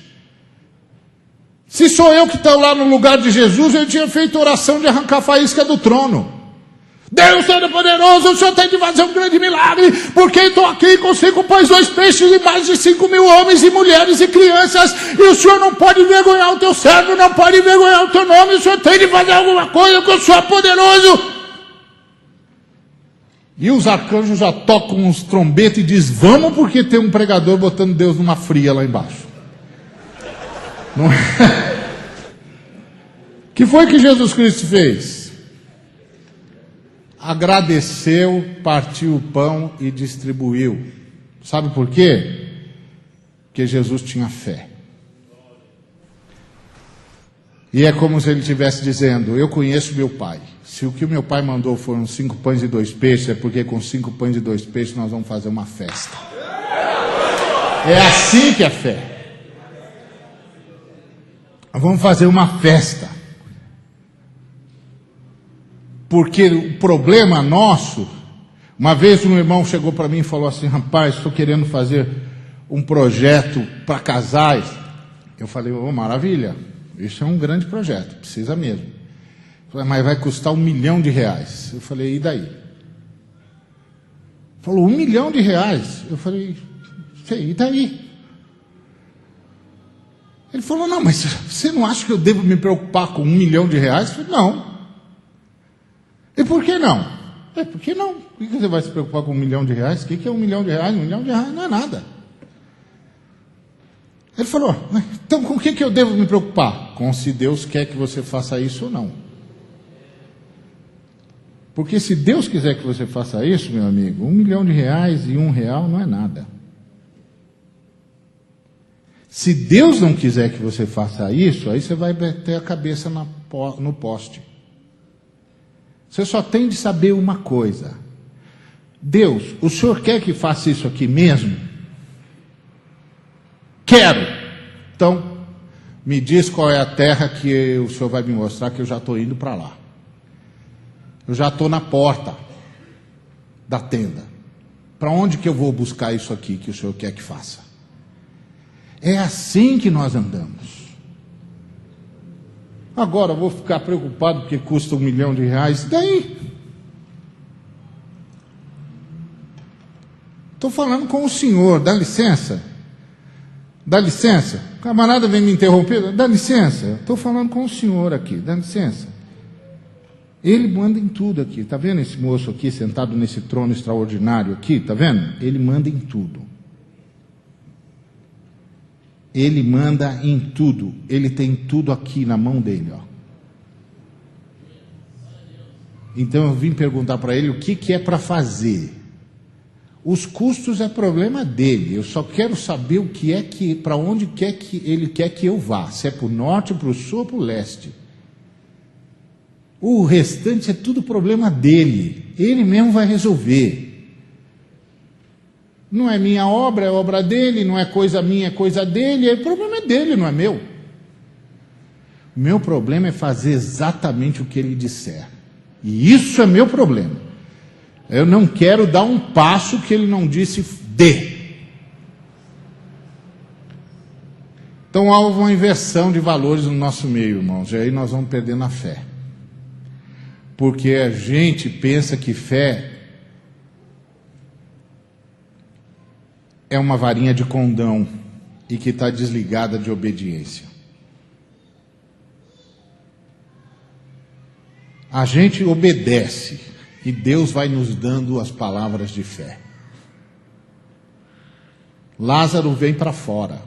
Se sou eu que estou lá no lugar de Jesus, eu tinha feito oração de arrancar a faísca do trono. Deus Todo-Poderoso, o Senhor tem de fazer um grande milagre, porque estou aqui com 5 pães, 2 peixes e mais de 5.000 homens e mulheres e crianças, e o Senhor não pode envergonhar o teu servo, não pode envergonhar o teu nome, o Senhor tem de fazer alguma coisa, porque o Senhor é poderoso. E os arcanjos já tocam uns trombetes e diz: vamos, porque tem um pregador botando Deus numa fria lá embaixo. Não é? Que foi que Jesus Cristo fez? Agradeceu, partiu o pão e distribuiu. Sabe por quê? Porque Jesus tinha fé. E é como se ele estivesse dizendo: eu conheço meu Pai. Se o que o meu Pai mandou foram 5 pães e 2 peixes, é porque com 5 pães e 2 peixes nós vamos fazer uma festa. É assim que é fé. Vamos fazer uma festa. Porque o problema nosso, uma vez um irmão chegou para mim e falou assim: rapaz, estou querendo fazer um projeto para casais. Eu falei: oh, maravilha, isso é um grande projeto, precisa mesmo. Mas vai custar R$1 milhão. Eu falei: e daí? Falou: R$1 milhão. Eu falei: sei, e daí? Ele falou: não, mas você não acha que eu devo me preocupar com R$1 milhão? Eu falei: não. E por que não? Por que não? Por que você vai se preocupar com R$1 milhão? O que é R$1 milhão? R$1 milhão não é nada. Ele falou: então com o que eu devo me preocupar? Com se Deus quer que você faça isso ou não. Porque se Deus quiser que você faça isso, meu amigo, R$1 milhão e R$1 não é nada. Se Deus não quiser que você faça isso, aí você vai bater a cabeça no poste. Você só tem de saber uma coisa: Deus, o Senhor quer que faça isso aqui mesmo? Quero. Então, me diz qual é a terra que o Senhor vai me mostrar, que eu já estou indo para lá. Eu já estou na porta da tenda. Para onde que eu vou buscar isso aqui que o Senhor quer que faça? É assim que nós andamos. Agora vou ficar preocupado porque custa R$1 milhão. Daí? Estou falando com o senhor, dá licença? Dá licença? O camarada vem me interromper, dá licença? Estou falando com o senhor aqui, dá licença? Ele manda em tudo aqui, está vendo esse moço aqui sentado nesse trono extraordinário aqui, está vendo? Ele manda em tudo. Ele manda em tudo, ele tem tudo aqui na mão dele, ó. Então eu vim perguntar para ele o que é para fazer. Os custos é problema dele, eu só quero saber o que é que, para onde quer que ele quer que eu vá, se é para o norte, para o sul ou para o leste. O restante é tudo problema dele, ele mesmo vai resolver. Não é minha obra, é obra dele, não é coisa minha, é coisa dele, o problema é dele, não é meu. O meu problema é fazer exatamente o que ele disser, e isso é meu problema. Eu não quero dar um passo que ele não disse dê. Então há uma inversão de valores no nosso meio, irmãos, e aí nós vamos perdendo a fé. Porque a gente pensa que fé é uma varinha de condão e que está desligada de obediência. A gente obedece e Deus vai nos dando as palavras de fé. Lázaro vem para fora.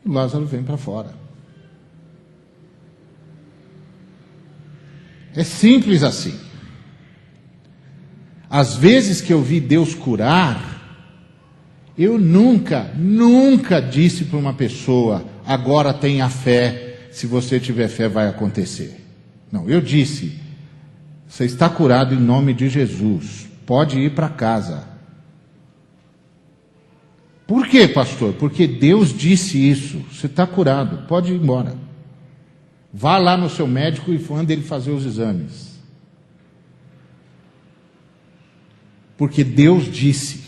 Lázaro vem para fora. É simples assim. Às vezes que eu vi Deus curar, eu nunca disse para uma pessoa, agora tenha fé, se você tiver fé vai acontecer. Não, eu disse, você está curado em nome de Jesus, pode ir para casa. Por quê, pastor? Porque Deus disse isso, você está curado, pode ir embora. Vá lá no seu médico e manda ele fazer os exames. Porque Deus disse.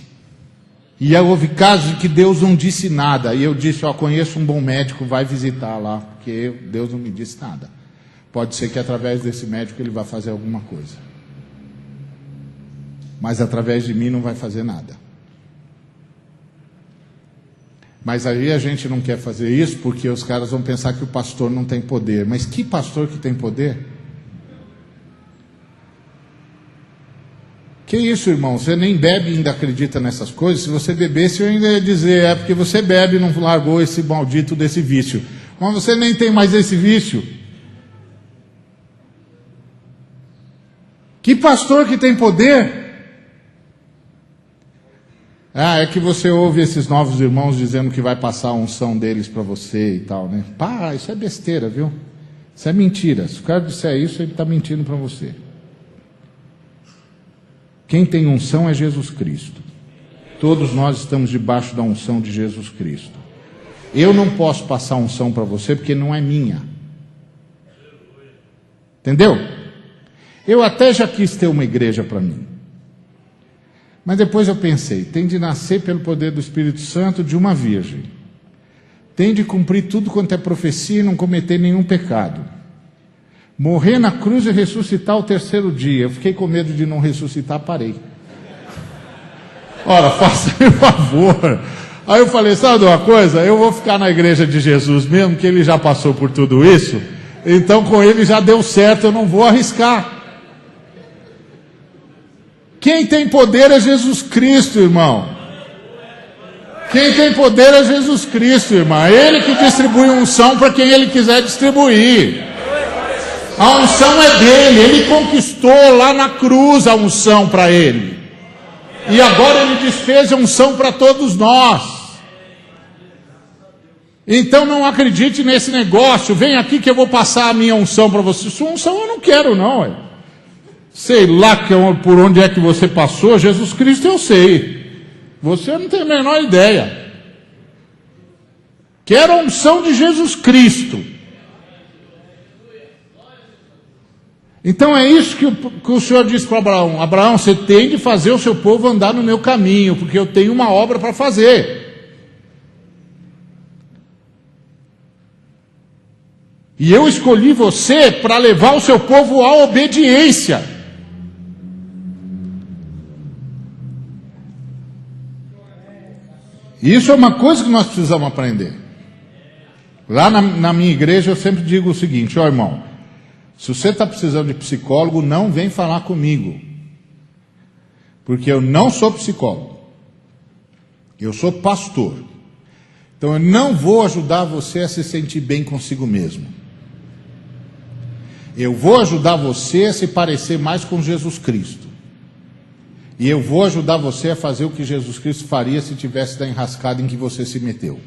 E houve casos em que Deus não disse nada. E eu disse, conheço um bom médico, vai visitar lá, porque Deus não me disse nada. Pode ser que através desse médico ele vá fazer alguma coisa. Mas através de mim não vai fazer nada. Mas aí a gente não quer fazer isso porque os caras vão pensar que o pastor não tem poder. Mas que pastor que tem poder? Que isso, irmão? Você nem bebe e ainda acredita nessas coisas? Se você bebesse, eu ainda ia dizer, é porque você bebe e não largou esse maldito desse vício. Mas você nem tem mais esse vício. Que pastor que tem poder? É que você ouve esses novos irmãos dizendo que vai passar a unção deles para você e tal, né? Pá, isso é besteira, viu? Isso é mentira. Se o cara disser isso, ele está mentindo para você. Quem tem unção é Jesus Cristo. Todos nós estamos debaixo da unção de Jesus Cristo. Eu não posso passar unção para você porque não é minha. Entendeu? Eu até já quis ter uma igreja para mim. Mas depois eu pensei, tem de nascer pelo poder do Espírito Santo de uma virgem. Tem de cumprir tudo quanto é profecia e não cometer nenhum pecado. Morrer na cruz e ressuscitar ao terceiro dia. Eu fiquei com medo de não ressuscitar, parei. Ora, faça-me um favor. Aí eu falei, sabe de uma coisa? Eu vou ficar na igreja de Jesus mesmo, que ele já passou por tudo isso. Então com ele já deu certo, eu não vou arriscar. Quem tem poder é Jesus Cristo, irmão. Quem tem poder é Jesus Cristo, irmão. É ele que distribui unção para quem ele quiser distribuir. A unção é dele. Ele conquistou lá na cruz a unção para ele. E agora ele desfez a unção para todos nós. Então não acredite nesse negócio. Vem aqui que eu vou passar a minha unção para você. Sua unção eu não quero não, ué. Sei lá por onde é que você passou, Jesus Cristo eu sei. Você não tem a menor ideia. Quero a unção de Jesus Cristo. Então é isso que o Senhor disse para Abraão. Abraão, você tem de fazer o seu povo andar no meu caminho, porque eu tenho uma obra para fazer. E eu escolhi você para levar o seu povo à obediência. Isso é uma coisa que nós precisamos aprender. Lá na minha igreja eu sempre digo o seguinte: ó irmão, se você está precisando de psicólogo, não vem falar comigo. Porque eu não sou psicólogo. Eu sou pastor. Então eu não vou ajudar você a se sentir bem consigo mesmo. Eu vou ajudar você a se parecer mais com Jesus Cristo. E eu vou ajudar você a fazer o que Jesus Cristo faria se tivesse da enrascada em que você se meteu.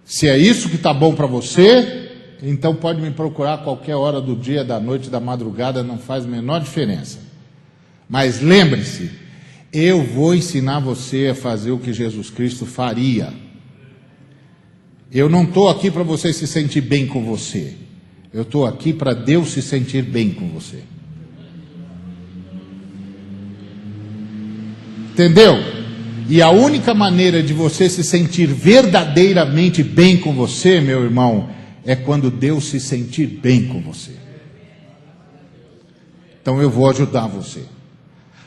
Se é isso que está bom para você, então pode me procurar a qualquer hora do dia, da noite, da madrugada, não faz a menor diferença. Mas lembre-se, eu vou ensinar você a fazer o que Jesus Cristo faria. Eu não estou aqui para você se sentir bem com você. Eu estou aqui para Deus se sentir bem com você. Entendeu? E a única maneira de você se sentir verdadeiramente bem com você, meu irmão, é quando Deus se sentir bem com você. Então eu vou ajudar você.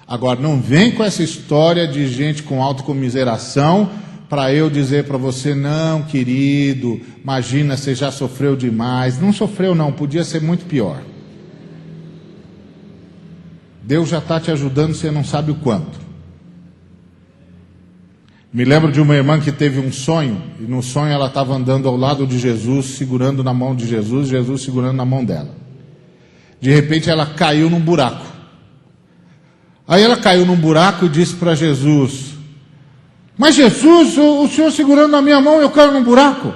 Agora, não vem com essa história de gente com autocomiseração para eu dizer para você: não, querido, imagina, você já sofreu demais. Não sofreu não, podia ser muito pior. Deus já está te ajudando, você não sabe o quanto. Me lembro de uma irmã que teve um sonho, e no sonho ela estava andando ao lado de Jesus, segurando na mão de Jesus, Jesus segurando na mão dela. De repente ela caiu num buraco. Aí ela caiu num buraco e disse para Jesus: mas Jesus, o Senhor segurando na minha mão, eu caio num buraco.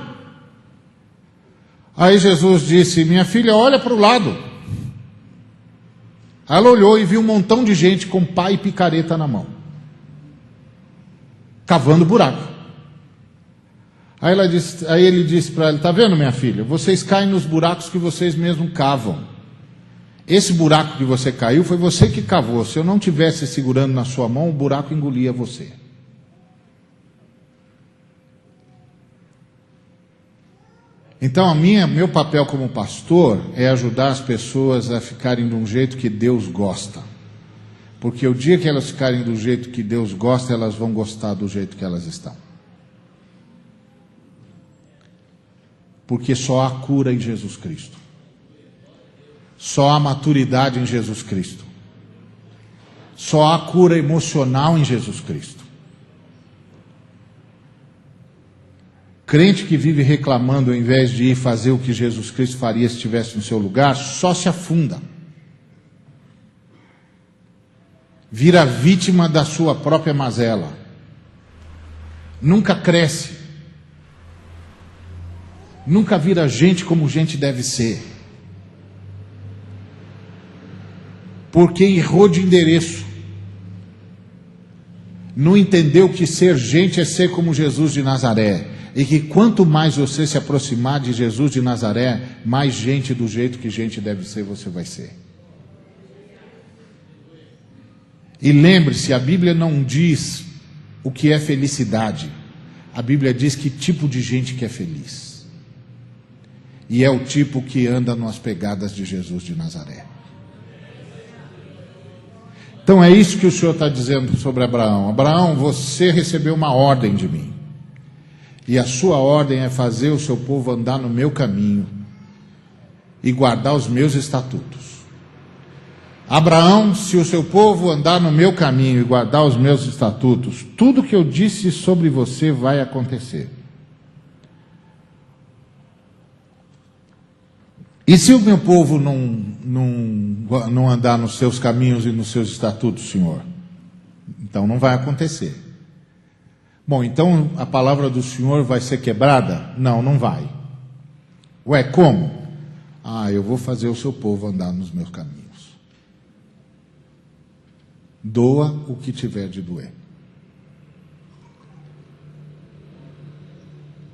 Aí Jesus disse: minha filha, olha para o lado. Ela olhou e viu um montão de gente com pá e picareta na mão, cavando buraco. Aí ele disse para ela: está vendo, minha filha? Vocês caem nos buracos que vocês mesmos cavam. Esse buraco que você caiu foi você que cavou. Se eu não tivesse segurando na sua mão, o buraco engolia você. Então meu papel como pastor é ajudar as pessoas a ficarem de um jeito que Deus gosta. Porque o dia que elas ficarem do jeito que Deus gosta, elas vão gostar do jeito que elas estão. Porque só há cura em Jesus Cristo. Só há maturidade em Jesus Cristo. Só há cura emocional em Jesus Cristo. Crente que vive reclamando ao invés de ir fazer o que Jesus Cristo faria se estivesse no seu lugar, só se afunda. Vira vítima da sua própria mazela. Nunca cresce. Nunca vira gente como gente deve ser. Porque errou de endereço. Não entendeu que ser gente é ser como Jesus de Nazaré. E que quanto mais você se aproximar de Jesus de Nazaré, mais gente do jeito que gente deve ser você vai ser. E lembre-se, a Bíblia não diz o que é felicidade. A Bíblia diz que tipo de gente que é feliz. E é o tipo que anda nas pegadas de Jesus de Nazaré. Então é isso que o Senhor está dizendo sobre Abraão. Abraão, você recebeu uma ordem de mim. E a sua ordem é fazer o seu povo andar no meu caminho e guardar os meus estatutos. Abraão, se o seu povo andar no meu caminho e guardar os meus estatutos, tudo que eu disse sobre você vai acontecer. E se o meu povo não andar nos seus caminhos e nos seus estatutos, Senhor? Então não vai acontecer. Bom, então a palavra do Senhor vai ser quebrada? Não, não vai. Ué, como? Eu vou fazer o seu povo andar nos meus caminhos. Doa o que tiver de doer.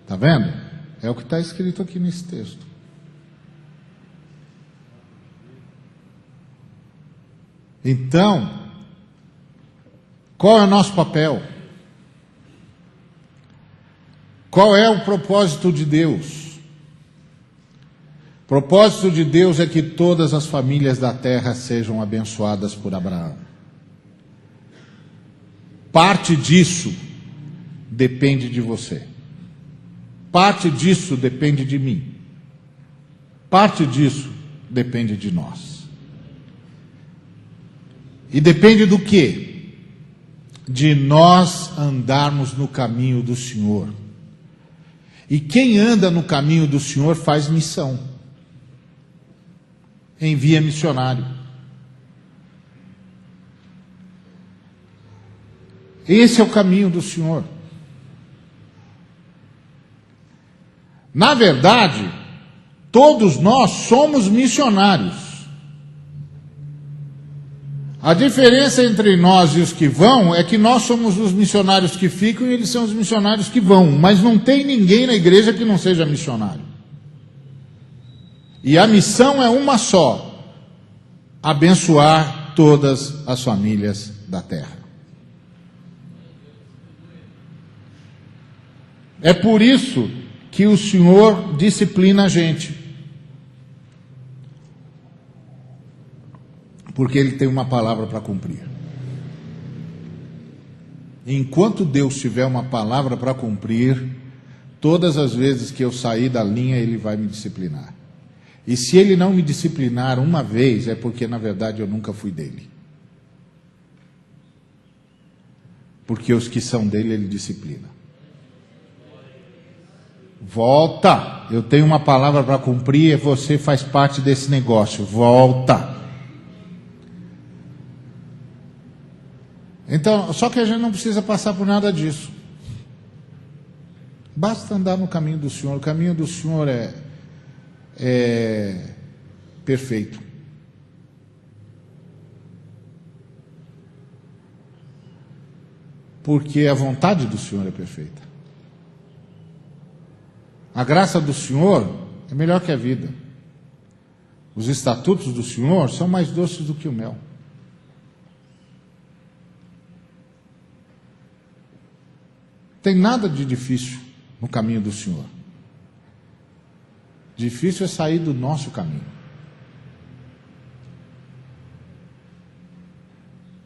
Está vendo? É o que está escrito aqui nesse texto. Então, qual é o nosso papel? Qual é o propósito de Deus? O propósito de Deus é que todas as famílias da terra sejam abençoadas por Abraão. Parte disso depende de você. Parte disso depende de mim. Parte disso depende de nós. E depende do quê? De nós andarmos no caminho do Senhor. E quem anda no caminho do Senhor faz missão. Envia missionário. Esse é o caminho do Senhor. Na verdade, todos nós somos missionários. A diferença entre nós e os que vão é que nós somos os missionários que ficam e eles são os missionários que vão. Mas não tem ninguém na igreja que não seja missionário. E a missão é uma só: abençoar todas as famílias da terra. É por isso que o Senhor disciplina a gente. Porque Ele tem uma palavra para cumprir. Enquanto Deus tiver uma palavra para cumprir, todas as vezes que eu sair da linha, Ele vai me disciplinar. E se Ele não me disciplinar uma vez, é porque na verdade eu nunca fui dele. Porque os que são dele, Ele disciplina. Volta, eu tenho uma palavra para cumprir e você faz parte desse negócio. Volta. Então, só que a gente não precisa passar por nada disso. Basta andar no caminho do Senhor. O caminho do Senhor é perfeito. Porque a vontade do Senhor é perfeita. A graça do Senhor é melhor que a vida. Os estatutos do Senhor são mais doces do que o mel. Tem nada de difícil no caminho do Senhor. Difícil é sair do nosso caminho.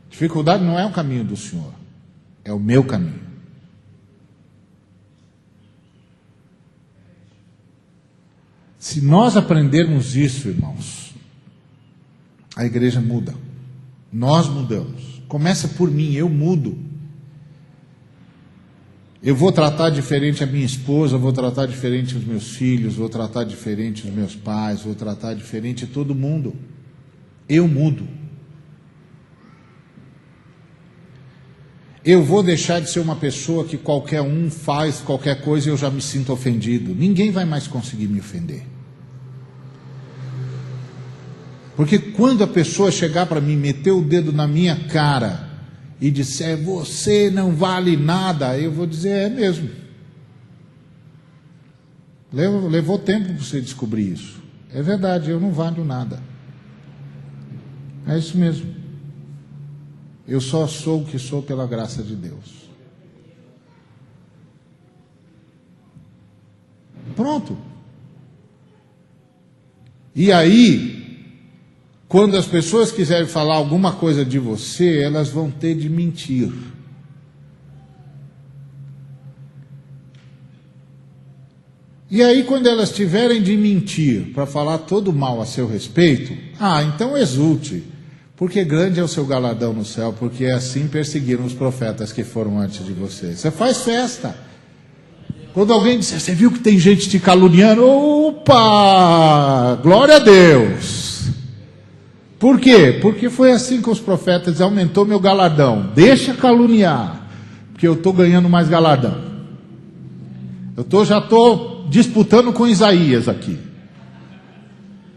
Dificuldade não é o caminho do Senhor, é o meu caminho. Se nós aprendermos isso, irmãos, a igreja muda. Nós mudamos. Começa por mim, eu mudo. Eu vou tratar diferente a minha esposa, vou tratar diferente os meus filhos, vou tratar diferente os meus pais, vou tratar diferente todo mundo. Eu mudo. Eu vou deixar de ser uma pessoa que qualquer um faz qualquer coisa e eu já me sinto ofendido. Ninguém vai mais conseguir me ofender. Porque quando a pessoa chegar para mim, meter o dedo na minha cara e disser, você não vale nada, eu vou dizer, é mesmo. Levou tempo para você descobrir isso. É verdade, eu não valho nada. É isso mesmo. Eu só sou o que sou pela graça de Deus. Pronto. E aí, quando as pessoas quiserem falar alguma coisa de você, elas vão ter de mentir. E aí, quando elas tiverem de mentir para falar todo mal a seu respeito, então exulte, porque grande é o seu galardão no céu, porque assim perseguiram os profetas que foram antes de você. Você faz festa. Quando alguém disser, você viu que tem gente te caluniando? Opa! Glória a Deus! Por quê? Porque foi assim com os profetas, aumentou meu galardão. Deixa caluniar, porque eu estou ganhando mais galardão. Já estou disputando com Isaías aqui.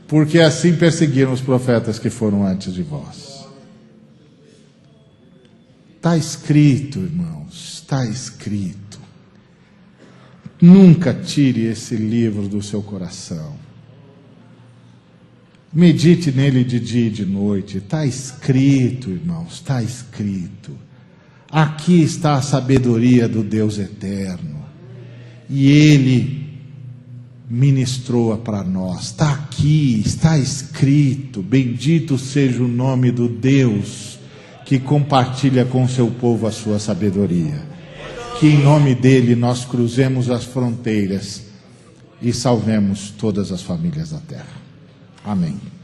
Porque assim perseguiram os profetas que foram antes de vós. Está escrito, irmãos, está escrito. Nunca tire esse livro do seu coração. Medite nele de dia e de noite. Está escrito, irmãos, está escrito. Aqui está a sabedoria do Deus eterno. e Ele ministrou para nós. Está aqui, está escrito. Bendito seja o nome do Deus que compartilha com seu povo a sua sabedoria. Que em nome dele nós cruzemos as fronteiras e salvemos todas as famílias da terra. Amém.